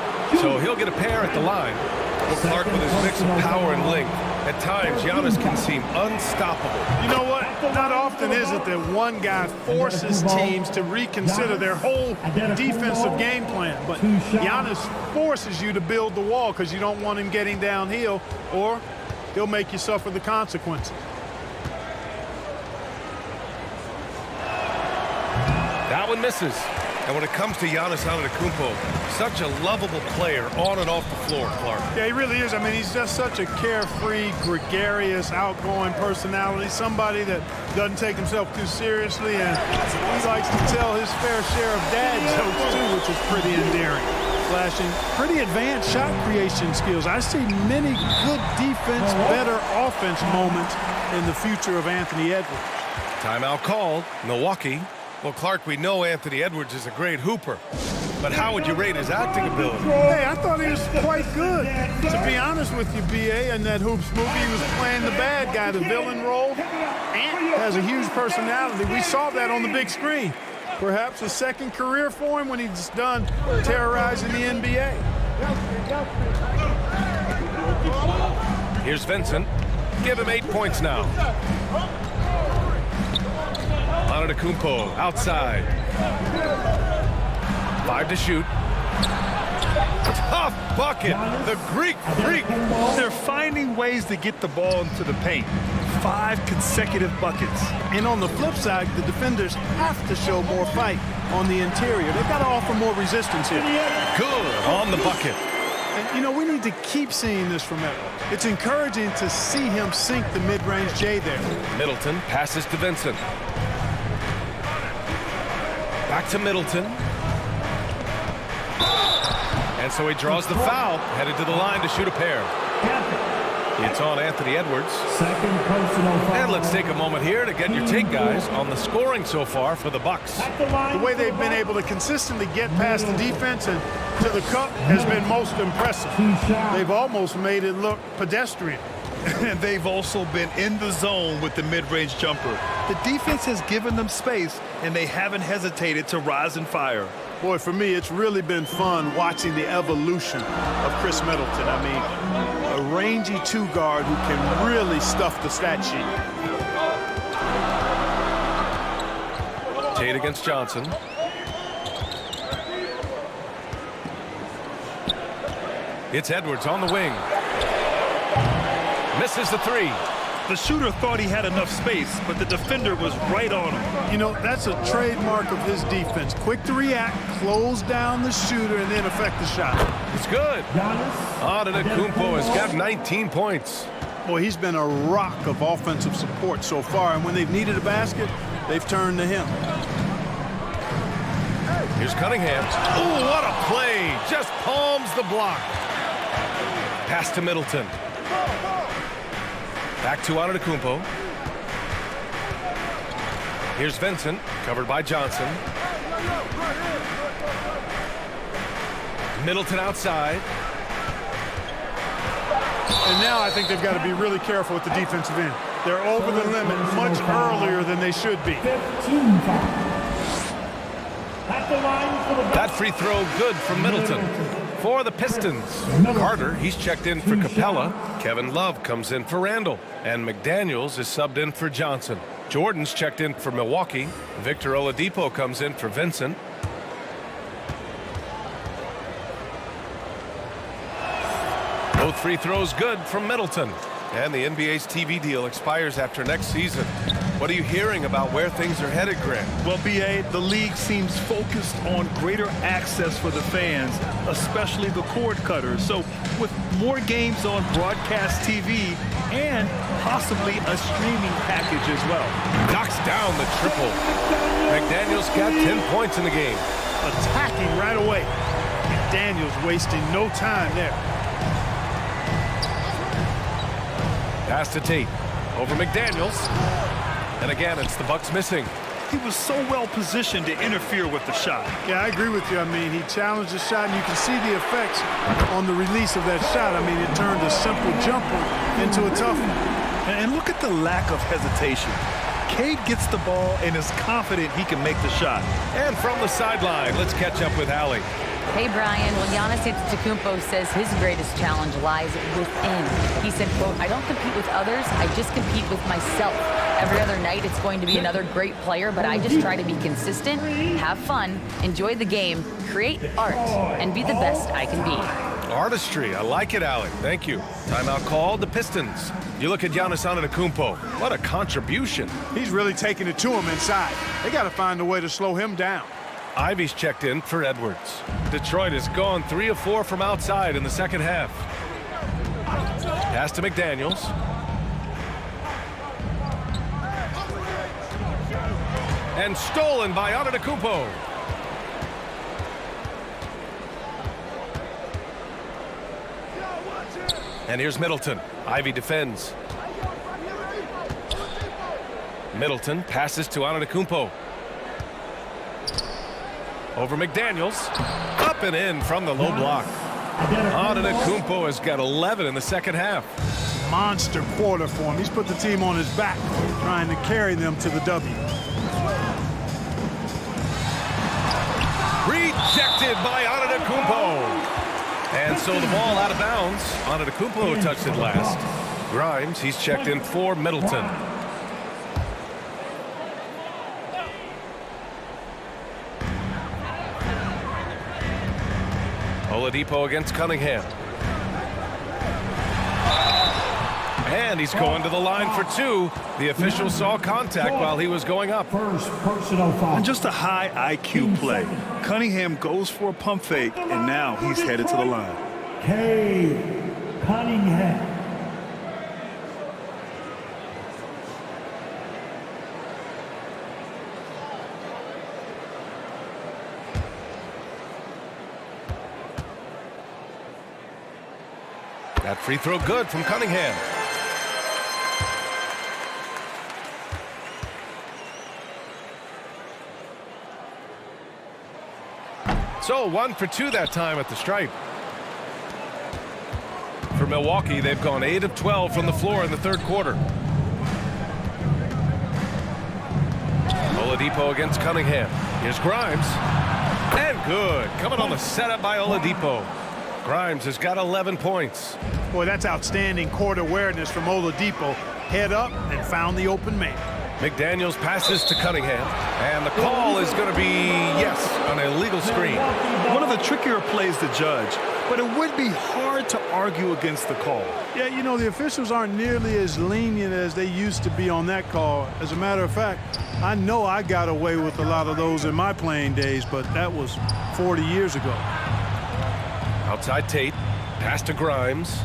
S4: So he'll get a pair at the line. Well, Clark, with his mix of power and length, at times Giannis can seem unstoppable.
S6: You know what? Not often is it that one guy forces teams to reconsider their whole defensive game plan. But Giannis forces you to build the wall because you don't want him getting downhill, or he'll make you suffer the consequences.
S4: That one misses. And when it comes to Giannis Antetokounmpo, such a lovable player on and off the floor, Clark.
S6: Yeah, he really is. I mean, he's just such a carefree, gregarious, outgoing personality, somebody that doesn't take himself too seriously, and he likes to tell his fair share of dad jokes, too, which is pretty endearing. Flashing pretty advanced shot creation skills. I see many good defense, better offense moments in the future of Anthony Edwards.
S4: Timeout called. Milwaukee. Well, Clark, we know Anthony Edwards is a great hooper, but how would you rate his acting ability?
S6: Hey, I thought he was quite good. To be honest with you, B.A., in that Hoops movie, he was playing the bad guy, the villain role. Ant has a huge personality. We saw that on the big screen. Perhaps a second career for him when he's done terrorizing the NBA.
S4: Here's Vincent. Give him 8 points now. Antetokounmpo outside. 5 to shoot. Tough bucket. The Greek freak.
S5: They're finding ways to get the ball into the paint. 5 consecutive buckets.
S6: And on the flip side, the defenders have to show more fight on the interior. They've got to offer more resistance here.
S4: Good on the bucket.
S6: And, you know, we need to keep seeing this from Edwards. It's encouraging to see him sink the mid-range J there.
S4: Middleton passes to Vincent. Back to Middleton. And so he draws the foul, headed to the line to shoot a pair. It's on Anthony Edwards.
S3: Second personal foul.
S4: And let's take a moment here to get your take, guys, on the scoring so far for the Bucks.
S6: The way they've been able to consistently get past the defense and to the cup has been most impressive. They've almost made it look pedestrian.
S5: And they've also been in the zone with the mid-range jumper. The defense has given them space, and they haven't hesitated to rise and fire.
S6: Boy, for me, it's really been fun watching the evolution of Chris Middleton. I mean, a rangy two-guard who can really stuff the stat sheet.
S4: Tate against Johnson. It's Edwards on the wing. Misses the 3.
S5: The shooter thought he had enough space, but the defender was right on him.
S6: You know, that's a trademark of his defense. Quick to react, close down the shooter, and then affect the shot.
S4: It's good. Antetokounmpo has got 19 points.
S6: Boy, he's been a rock of offensive support so far, and when they've needed a basket, they've turned to him.
S4: Here's Cunningham. Oh, what a play. Just palms the block. Pass to Middleton. Back to Antetokounmpo. Here's Vincent, covered by Johnson. Middleton outside.
S6: And now I think they've got to be really careful with the defensive end. They're over the limit much earlier than they should be.
S3: 15 fouls. At the line for the
S4: That free throw good from Middleton. For the Pistons, Carter, he's checked in for Capella. Kevin Love comes in for Randall. And McDaniels is subbed in for Johnson. Jordan's checked in for Milwaukee. Victor Oladipo comes in for Vincent. Both free throws good from Middleton. And the NBA's TV deal expires after next season. What are you hearing about where things are headed, Grant?
S5: Well, B.A., the league seems focused on greater access for the fans, especially the cord cutters. So with more games on broadcast TV and possibly a streaming package as well.
S4: Knocks down the triple. McDaniels got 10 points in the game.
S6: Attacking right away. McDaniels wasting no time there.
S4: Pass to Tate. Over McDaniels. And again, it's the Bucks missing.
S5: he was so well positioned to interfere with the shot.
S6: Yeah, I agree with you. I mean, he challenged the shot, and you can see the effects on the release of that shot. I mean, it turned a simple jumper into a tough one.
S5: And look at the lack of hesitation. Cade gets the ball and is confident he can make the shot.
S4: And from the sideline, let's catch up with Allie.
S7: Hey, Brian. Well, Giannis Antetokounmpo says his greatest challenge lies within. He said, quote, "I don't compete with others. I just compete with myself. Every other night it's going to be another great player, but I just try to be consistent, have fun, enjoy the game, create art, and be the best I can be."
S4: Artistry. I like it, Allie. Thank you. Timeout called. The Pistons. You look at Giannis Antetokounmpo. What a contribution.
S6: He's really taking it to him inside. They got to find a way to slow him down.
S4: Ivy's checked in for Edwards. Detroit has gone 3 of 4 from outside in the second half. Pass to McDaniels. And stolen by Antetokounmpo. And here's Middleton. Ivy defends. Middleton passes to Antetokounmpo. Over McDaniels. Up and in from the low block. Antetokounmpo has got 11 in the second half.
S6: Monster quarter for him. He's put the team on his back, trying to carry them to the W.
S4: Rejected by Antetokounmpo. And so the ball out of bounds. Antetokounmpo touched it last. Grimes, he's checked in for Middleton. Oladipo against Cunningham. And he's going to the line for 2. The official saw contact while he was going up.
S3: First personal foul.
S5: And just a high IQ play. Cunningham goes for a pump fake, and now he's headed to the line.
S3: Cade Cunningham.
S4: That free throw good from Cunningham. So 1 for 2 that time at the stripe. For Milwaukee, they've gone 8 of 12 from the floor in the third quarter. Oladipo against Cunningham. Here's Grimes. And good. Coming on the setup by Oladipo. Grimes has got 11 points.
S6: Boy, that's outstanding court awareness from Oladipo. Head up and found the open man.
S4: McDaniels passes to Cunningham. And the call is going to be, yes, an illegal screen.
S5: One of the trickier plays to judge, but it would be hard to argue against the call.
S6: Yeah, you know, the officials aren't nearly as lenient as they used to be on that call. As a matter of fact, I know I got away with a lot of those in my playing days, but that was 40 years ago.
S4: Outside Tate. Pass to Grimes.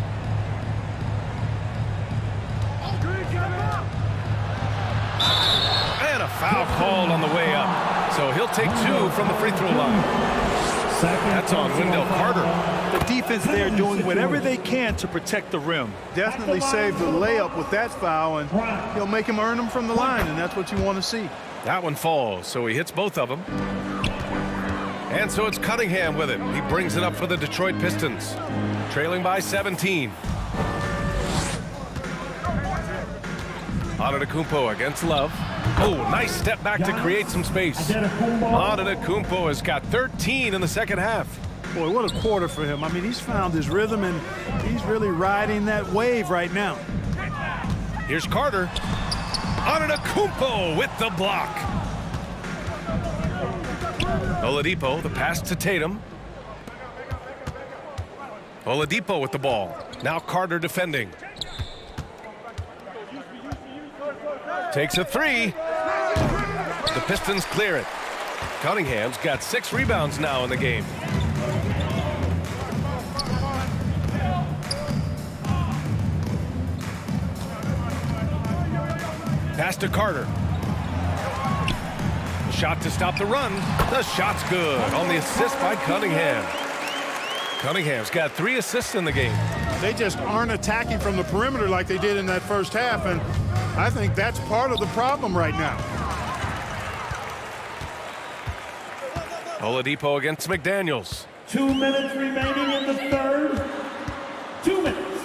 S4: And a foul called on the way up. So he'll take 2 from the free throw line. That's on Wendell Carter.
S5: The defense there doing whatever they can to protect the rim.
S6: Definitely saved the layup with that foul, and he'll make him earn them from the line, and that's what you want to see.
S4: That one falls, so he hits both of them. And so it's Cunningham with it. He brings it up for the Detroit Pistons. Trailing by 17. Antetokounmpo against Love. Oh, nice step back to create some space. Antetokounmpo has got 13 in the second half.
S6: Boy, what a quarter for him. I mean, he's found his rhythm, and he's really riding that wave right now.
S4: Here's Carter. Antetokounmpo with the block. Oladipo, the pass to Tatum. Oladipo with the ball. Now Carter defending. Takes a 3. The Pistons clear it. Cunningham's got 6 rebounds now in the game. Pass to Carter. Shot to stop the run. The shot's good on the assist by Cunningham. Cunningham's got 3 assists in the game.
S6: They just aren't attacking from the perimeter like they did in that first half, and I think that's part of the problem right now.
S4: Oladipo against McDaniels.
S3: 2 minutes remaining in the third. 2 minutes.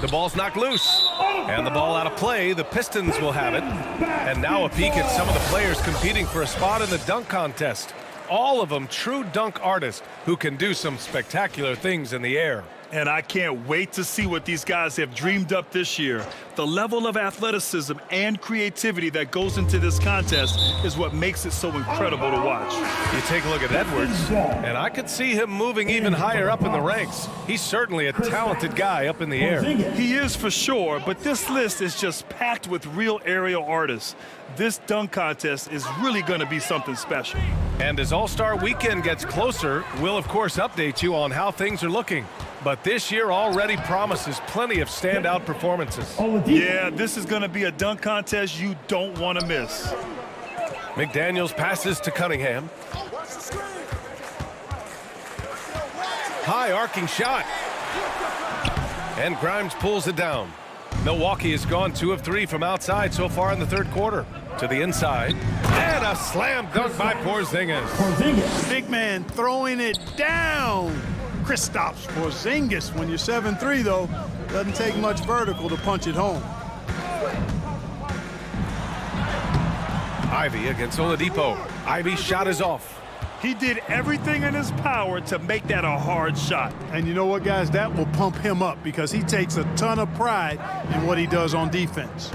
S4: The ball's knocked loose. And the ball out of play. The Pistons will have it. And now a peek at some of the players competing for a spot in the dunk contest. All of them true dunk artists who can do some spectacular things in the air.
S5: And I can't wait to see what these guys have dreamed up this year. The level of athleticism and creativity that goes into this contest is what makes it so incredible to watch.
S4: You take a look at Edwards, and I could see him moving even higher up in the ranks. He's certainly a talented guy up in the air.
S5: He is for sure, but this list is just packed with real aerial artists. This dunk contest is really going to be something special.
S4: And as All-Star Weekend gets closer, we'll of course update you on how things are looking. But this year already promises plenty of standout performances.
S5: Yeah, this is going to be a dunk contest you don't want to miss.
S4: McDaniels passes to Cunningham. High arcing shot. And Grimes pulls it down. Milwaukee has gone 2 of 3 from outside so far in the third quarter. To the inside. And a slam dunk by Porzingis.
S6: Big man throwing it down. Kristaps Porzingis. When you're 7'3", though, doesn't take much vertical to punch it home.
S4: Ivy against Oladipo. Ivy's shot is off.
S5: He did everything in his power to make that a hard shot.
S6: And you know what, guys? That will pump him up because he takes a ton of pride in what he does on defense.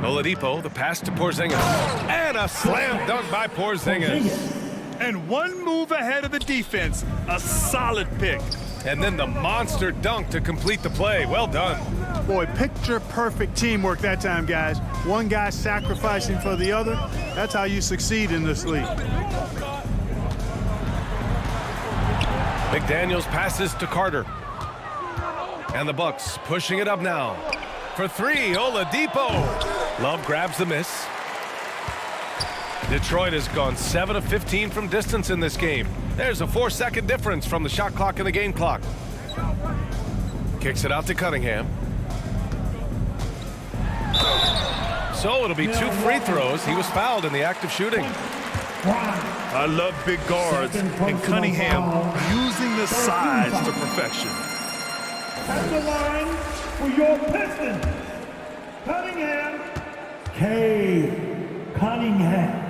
S4: Oladipo, the pass to Porzingis. And a slam dunk by Porzingis.
S5: And one move ahead of the defense. A solid pick.
S4: And then the monster dunk to complete the play. Well done.
S6: Boy, picture-perfect teamwork that time, guys. One guy sacrificing for the other. That's how you succeed in this league.
S4: McDaniels passes to Carter. And the Bucks pushing it up now. For 3, Oladipo. Love grabs the miss. Detroit has gone 7 of 15 from distance in this game. There's a 4-second difference from the shot clock and the game clock. Kicks it out to Cunningham. So it'll be 2 free throws. He was fouled in the act of shooting.
S5: I love big guards, and Cunningham using the size to perfection.
S3: At the line for your Pistons, Cunningham, Cunningham.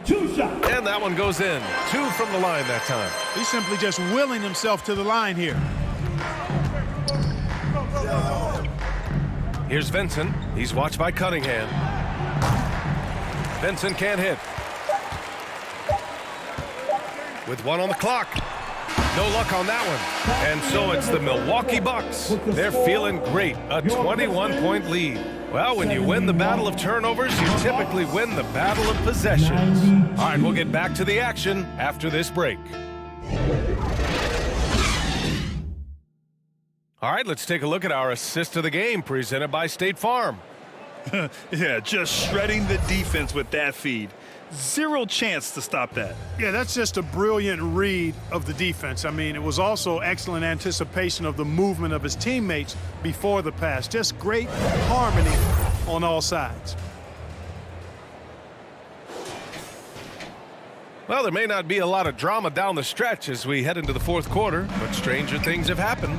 S3: 2 shots.
S4: And that one goes in. 2 from the line that time.
S6: He's simply just willing himself to the line here.
S4: Here's Vincent. He's watched by Cunningham. Vincent can't hit. With 1 on the clock. No luck on that one. And so it's the Milwaukee Bucks. They're feeling great. A 21-point lead. Well, when you win the battle of turnovers, you typically win the battle of possessions. All right, we'll get back to the action after this break. All right, let's take a look at our assist of the game presented by State Farm.
S5: Yeah, just shredding the defense with that feed. 0 chance to stop that.
S6: Yeah, that's just a brilliant read of the defense. I mean, it was also excellent anticipation of the movement of his teammates before the pass. Just great harmony on all sides.
S4: Well, there may not be a lot of drama down the stretch as we head into the fourth quarter, but stranger things have happened.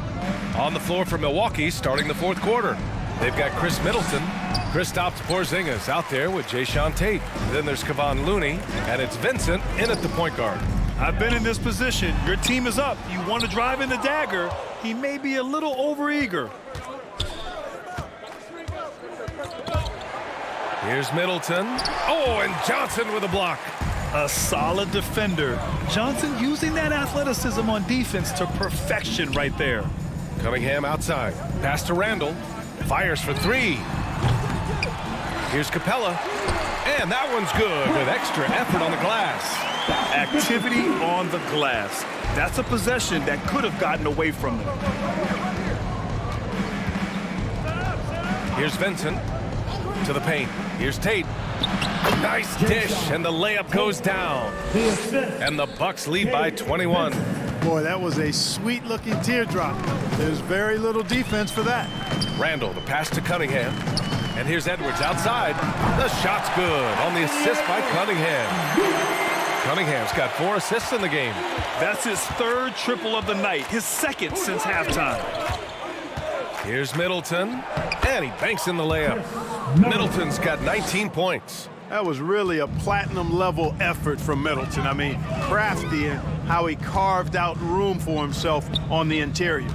S4: On the floor for Milwaukee starting the fourth quarter. They've got Chris Middleton, Kristaps Porzingis out there with Jayshawn Tate. Then there's Kevon Looney, and it's Vincent in at the point guard.
S5: I've been in this position. Your team is up. You want to drive in the dagger. He may be a little overeager.
S4: Here's Middleton. Oh, and Johnson with a block.
S5: A solid defender. Johnson using that athleticism on defense to perfection right there.
S4: Cunningham outside. Pass to Randall. Fires for 3. Here's Capella. And that one's good with extra effort on the glass.
S5: Activity on the glass. That's a possession that could have gotten away from them.
S4: Here's Vincent to the paint. Here's Tate. Nice dish, and the layup goes down. And the Bucks lead by 21.
S6: Boy, that was a sweet-looking teardrop. There's very little defense for that.
S4: Randall, the pass to Cunningham. And here's Edwards outside. The shot's good on the assist by Cunningham. Cunningham's got 4 assists in the game.
S5: That's his 3rd triple of the night, his 2nd since halftime.
S4: Here's Middleton, and he banks in the layup. Middleton's got 19 points.
S6: That was really a platinum-level effort from Middleton. I mean, crafty in how he carved out room for himself on the interior.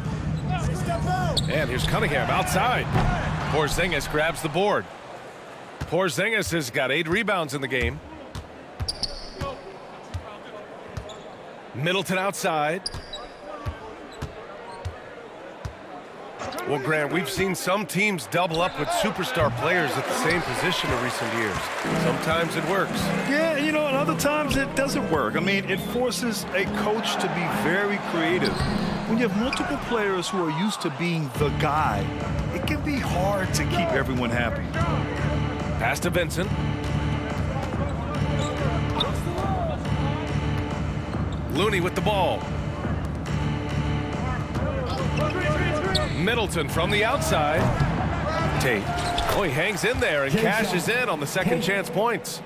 S4: And here's Cunningham outside. Porzingis grabs the board. Porzingis has got 8 rebounds in the game. Middleton outside. Well, Grant, we've seen some teams double up with superstar players at the same position in recent years. Sometimes it works.
S5: Yeah, you know, and other times it doesn't work. I mean, it forces a coach to be very creative. When you have multiple players who are used to being the guy, it can be hard to keep everyone happy.
S4: Pass to Vincent. Looney with the ball. Middleton from the outside. Tate. Oh, he hangs in there and cashes in on the second chance points.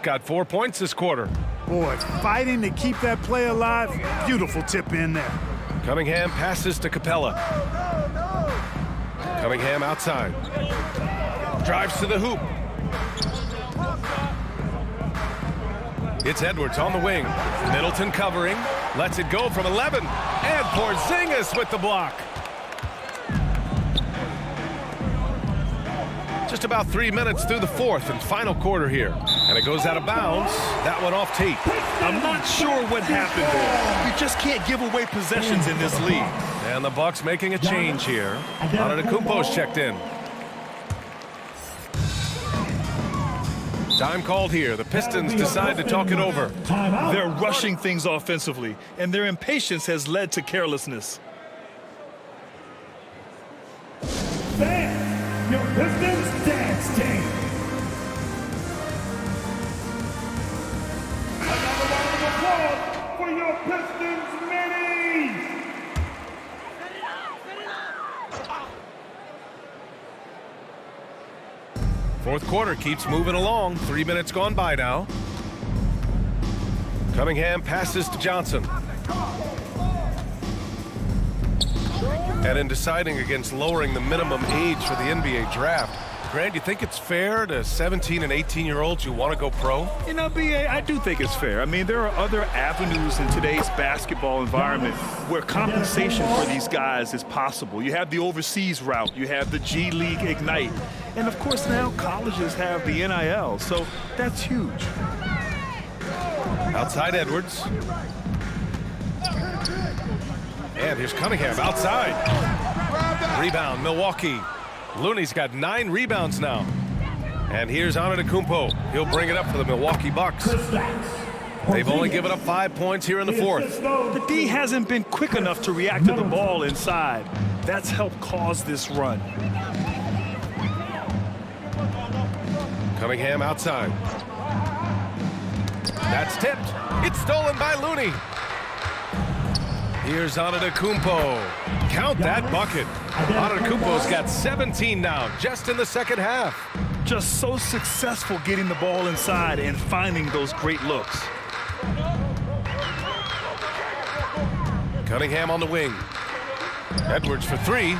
S4: Got 4 points this quarter.
S6: Boy, fighting to keep that play alive. Beautiful tip in there.
S4: Cunningham passes to Capella. Cunningham outside. Drives to the hoop. It's Edwards on the wing. Middleton covering. Lets it go from 11. And Porzingis with the block. Just about 3 minutes through the 4th and final quarter here. And it goes out of bounds. That one off Tate.
S5: I'm not sure what happened there. You just can't give away possessions in this league.
S4: And the Bucks making a change here. Antetokounmpo's checked in. Time called here. The Pistons decide to talk it over.
S5: They're rushing things offensively, and their impatience has led to carelessness.
S3: Fans, your Pistons dance team. Another round of applause for your Pistons minis.
S4: Fourth quarter keeps moving along. 3 minutes gone by now. Cunningham passes to Johnson. And in deciding against lowering the minimum age for the NBA draft, Grant, you think it's fair to 17 and 18-year-olds who want to go pro?
S5: You know, B.A., I do think it's fair. I mean, there are other avenues in today's basketball environment where compensation for these guys is possible. You have the overseas route. You have the G League Ignite. And, of course, now colleges have the NIL, so that's huge.
S4: Outside Edwards. And here's Cunningham outside. Rebound, Milwaukee. Looney's got 9 rebounds now. And here's Antetokounmpo. He'll bring it up for the Milwaukee Bucks. They've only given up 5 points here in the 4th.
S5: The D hasn't been quick enough to react to the ball inside. That's helped cause this run.
S4: Cunningham outside. That's tipped. It's stolen by Looney. Here's Antetokounmpo. Count that bucket. Antetokounmpo's got 17 now, just in the second half.
S5: Just so successful getting the ball inside and finding those great looks.
S4: Cunningham on the wing. Edwards for 3.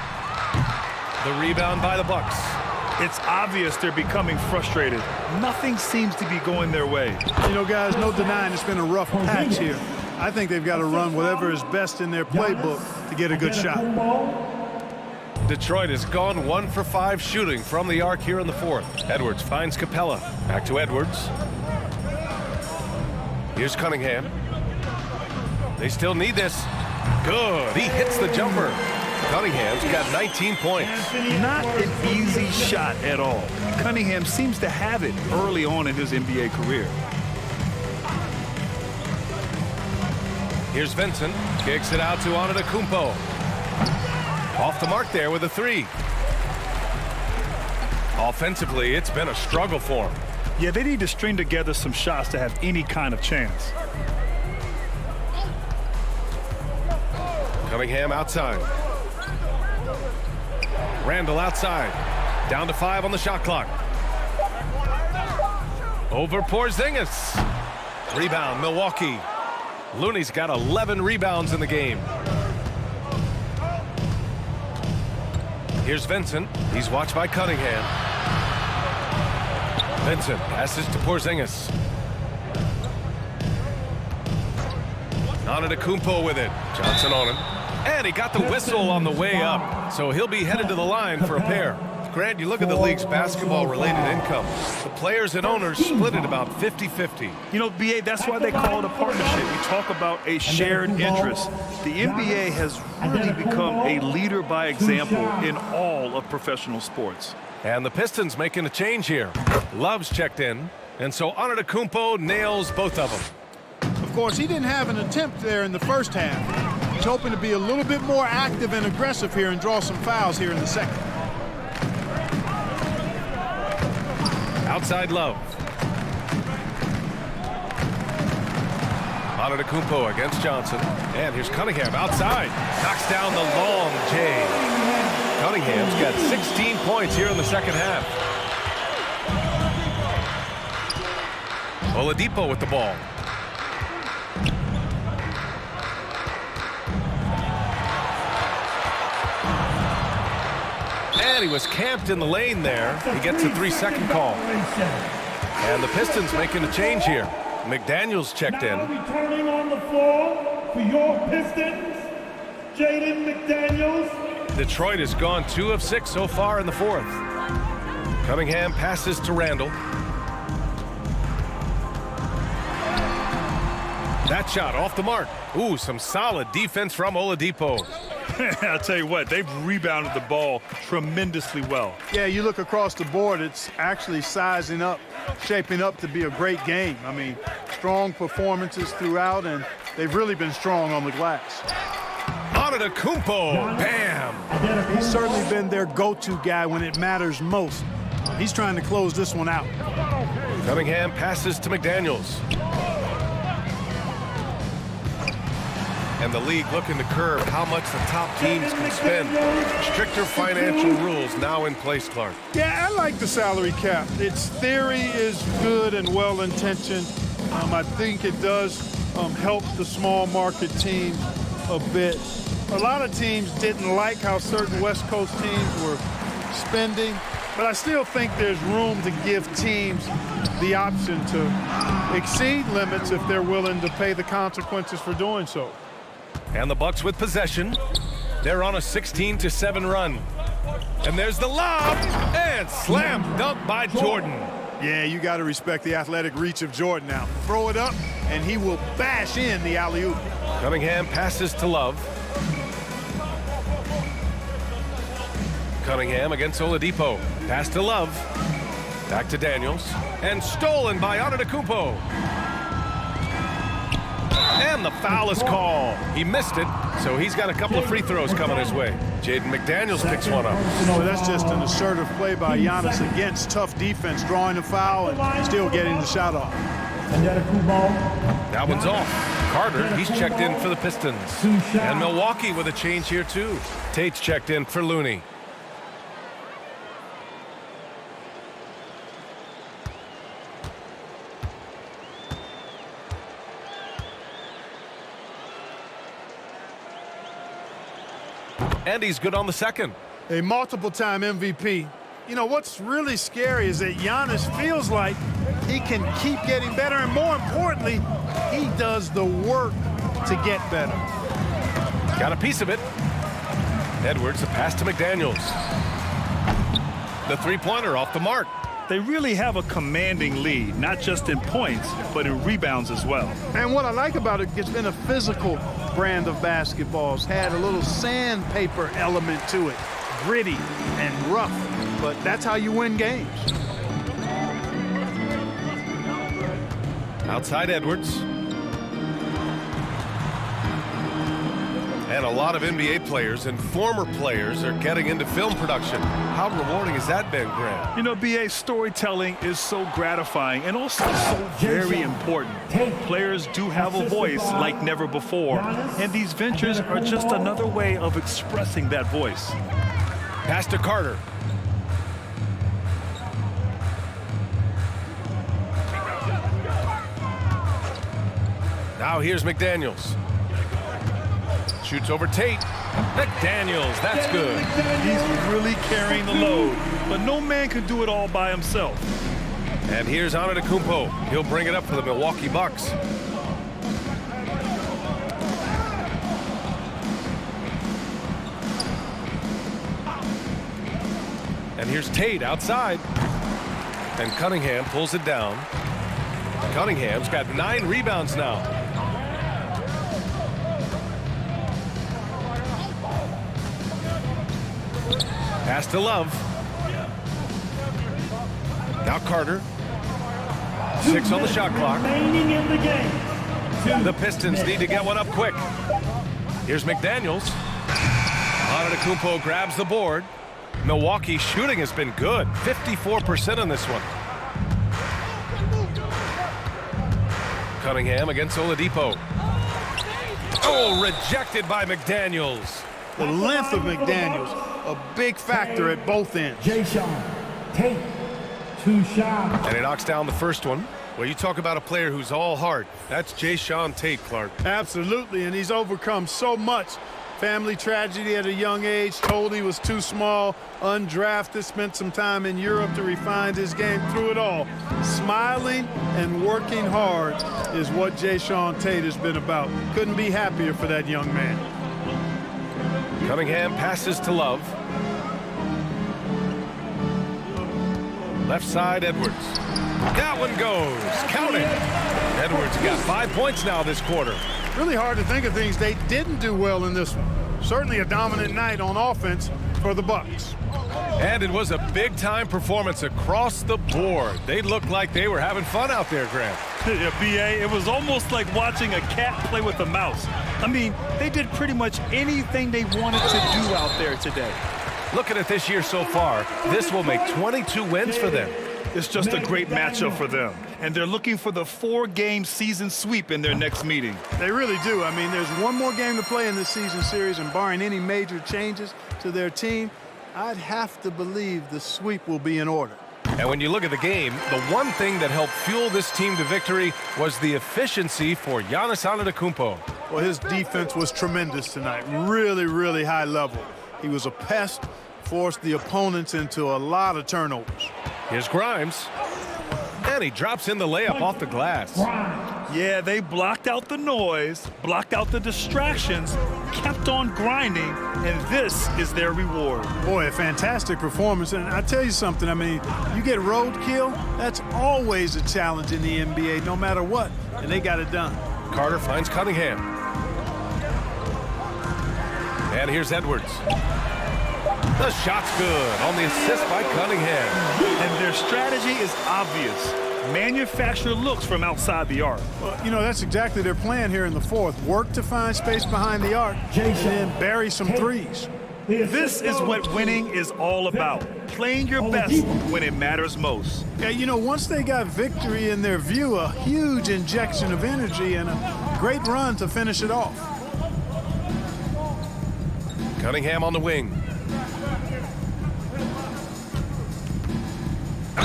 S4: The rebound by the Bucks.
S5: It's obvious they're becoming frustrated. Nothing seems to be going their way.
S6: You know, guys, no denying it's been a rough patch here. I think they've got to run whatever is best in their playbook to get a good shot.
S4: Detroit has gone 1 for 5 shooting from the arc here in the 4th. Edwards finds Capella. Back to Edwards. Here's Cunningham. They still need this. Good. He hits the jumper. Cunningham's got 19 points.
S5: Not an easy shot at all. Cunningham seems to have it early on in his NBA career.
S4: Here's Vincent. Kicks it out to Antetokounmpo. Off the mark there with a 3. Offensively, it's been a struggle for him.
S5: Yeah, they need to string together some shots to have any kind of chance. Cunningham outside. Randall outside.
S4: Down to 5 on the shot clock. Over Porzingis. Rebound, Milwaukee. Looney's got 11 rebounds in the game. Here's Vincent. He's watched by Cunningham. Vincent passes to Porzingis. Antetokounmpo with it. Johnson on him. And he got the whistle on the way up. So he'll be headed to the line for a pair. Grant, you look at the league's basketball-related income. The players and owners split it about 50-50.
S5: You know, BA, that's why they call it a partnership. We talk about a shared interest. The NBA has really become a leader by example in all of professional sports.
S4: And the Pistons making a change here. Love's checked in, and so Antetokounmpo nails both of them.
S6: Of course, he didn't have an attempt there in the first half. He's hoping to be a little bit more active and aggressive here and draw some fouls here in the second.
S4: Outside Love. Antetokounmpo against Johnson. And here's Cunningham outside. Knocks down the long J. Cunningham's got 16 points here in the second half. Oladipo with the ball. And he was camped in the lane there. He gets a 3-second call. And the Pistons making a change here. McDaniels checked in.
S3: Now returning on the floor for your Pistons, Jaden McDaniels.
S4: Detroit has gone 2 of 6 so far in the fourth. Cunningham passes to Randall. That shot off the mark. Ooh, some solid defense from Oladipo.
S5: I'll tell you what, they've rebounded the ball tremendously well.
S6: Yeah, you look across the board, it's actually sizing up, shaping up to be a great game. I mean, strong performances throughout, and they've really been strong on the glass.
S4: Antetokounmpo, bam!
S6: He's certainly been their go-to guy when it matters most. He's trying to close this one out.
S4: Cunningham passes to McDaniels. And the league looking to curb how much the top teams can spend. Stricter financial rules now in place, Clark.
S6: Yeah, I like the salary cap. Its theory is good and well-intentioned. I think it does help the small market teams a bit. A lot of teams didn't like how certain West Coast teams were spending, but I still think there's room to give teams the option to exceed limits if they're willing to pay the consequences for doing so.
S4: And the Bucks with possession. They're on a 16-7 run. And there's the lob, and slam dunk by Jordan.
S6: Yeah, you got to respect the athletic reach of Jordan now. Throw it up, and he will bash in the alley-oop.
S4: Cunningham passes to Love. Cunningham against Oladipo. Pass to Love. Back to Daniels. And stolen by Antetokounmpo. And the foul is called. He missed it, so he's got a couple of free throws coming his way. Jaden McDaniels picks one up.
S6: Oh, that's just an assertive play by Giannis against tough defense, drawing a foul and still getting the shot off.
S4: That one's off. Carter, he's checked in for the Pistons. And Milwaukee with a change here, too. Tate's checked in for Looney. And he's good on the second.
S6: A multiple-time MVP. You know, what's really scary is that Giannis feels like he can keep getting better, and more importantly, he does the work to get better.
S4: Got a piece of it. Edwards, a pass to McDaniels. The three-pointer off the mark.
S5: They really have a commanding lead, not just in points, but in rebounds as well.
S6: And what I like about it, it's been a physical brand of basketball. It's had a little sandpaper element to it, gritty and rough, but that's how you win games.
S4: Outside Edwards. And a lot of NBA players and former players are getting into film production. How rewarding has that been, Grant?
S5: You know, BA, storytelling is so gratifying and also so very important. Players do have a voice like never before, and these ventures are just another way of expressing that voice.
S4: Pass to Carter. Now here's McDaniels. Shoots over Tate. McDaniels, that's good.
S5: He's really carrying the load, but no man can do it all by himself.
S4: And here's Antetokounmpo. He'll bring it up for the Milwaukee Bucks. And here's Tate outside. And Cunningham pulls it down. Cunningham's got 9 rebounds now. Pass to Love. Now Carter. 6 on the shot clock. The Pistons need to get one up quick. Here's McDaniels. Antetokounmpo grabs the board. Milwaukee shooting has been good. 54% on this one. Cunningham against Oladipo. Oh, rejected by McDaniels.
S6: The length of McDaniels, a big factor at both ends.
S3: Jae'Sean Tate, 2 shots.
S4: And he knocks down the first one. Well, you talk about a player who's all heart. That's Jae'Sean Tate, Clark.
S6: Absolutely, and he's overcome so much. Family tragedy at a young age, told he was too small, undrafted, spent some time in Europe to refine his game. Through it all, smiling and working hard is what Jae'Sean Tate has been about. Couldn't be happier for that young man.
S4: Cunningham passes to Love. Left side, Edwards. That one goes. Count it. Edwards got 5 points now this quarter.
S6: Really hard to think of things they didn't do well in this one. Certainly a dominant night on offense for the Bucks.
S4: And it was a big-time performance across the board. They looked like they were having fun out there, Grant.
S5: Yeah, B.A., it was almost like watching a cat play with a mouse. I mean, they did pretty much anything they wanted to do out there today.
S4: Looking at this year so far, this will make 22 wins for them.
S5: It's just a great matchup for them. And they're looking for the 4-game season sweep in their next meeting.
S6: They really do. I mean, there's one more game to play in this season series, and barring any major changes to their team, I'd have to believe the sweep will be in order.
S4: And when you look at the game, the one thing that helped fuel this team to victory was the efficiency for Giannis Antetokounmpo.
S6: Well, his defense was tremendous tonight. Really, really high level. He was a pest, forced the opponents into a lot of turnovers.
S4: Here's Grimes. And he drops in the layup off the glass.
S5: Yeah, they blocked out the noise, blocked out the distractions, kept on grinding, and this is their reward.
S6: Boy, a fantastic performance. And I tell you something, I mean, you get roadkill, that's always a challenge in the NBA, no matter what, and they got it done.
S4: Carter finds Cunningham. And here's Edwards. The shot's good on the assist by Cunningham.
S5: And their strategy is obvious. Manufacture looks from outside the arc.
S6: Well, you know, that's exactly their plan here in the fourth. Work to find space behind the arc and then bury some threes.
S5: This is what winning is all about. Playing your best when it matters most.
S6: Yeah, you know, once they got victory in their view, a huge injection of energy and a great run to finish it off.
S4: Cunningham on the wing.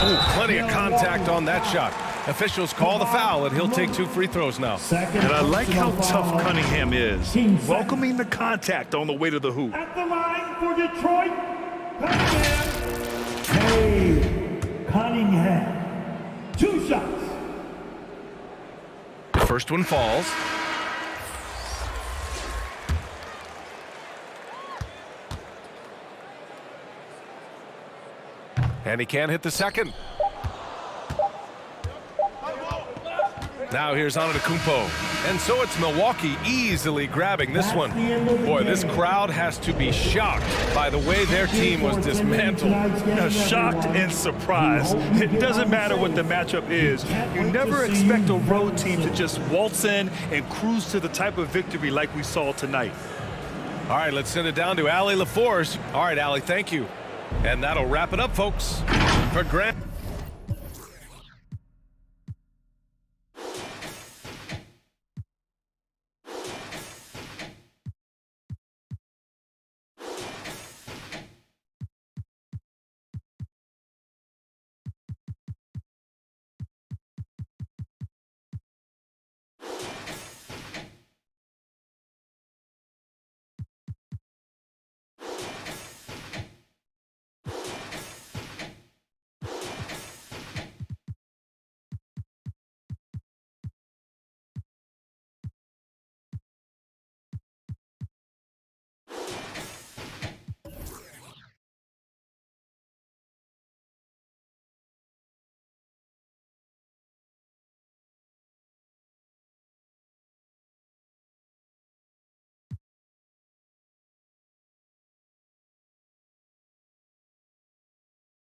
S4: Oh, plenty of contact on that shot. Officials call the foul, and he'll take 2 free throws now.
S5: And I like how tough Cunningham is, welcoming the contact on the way to the hoop.
S3: At the line for Detroit, Cunningham. Cunningham. 2 shots.
S4: First one falls. And he can't hit the second. Now here's Antetokounmpo. And so it's Milwaukee easily grabbing this one. Boy, this crowd has to be shocked by the way their team was dismantled.
S5: Shocked and surprised. It doesn't matter what the matchup is. You never expect a road team to just waltz in and cruise to the type of victory like we saw tonight.
S4: All right, let's send it down to Allie LaForce. All right, Allie, thank you. And that'll wrap it up, folks. For Grant.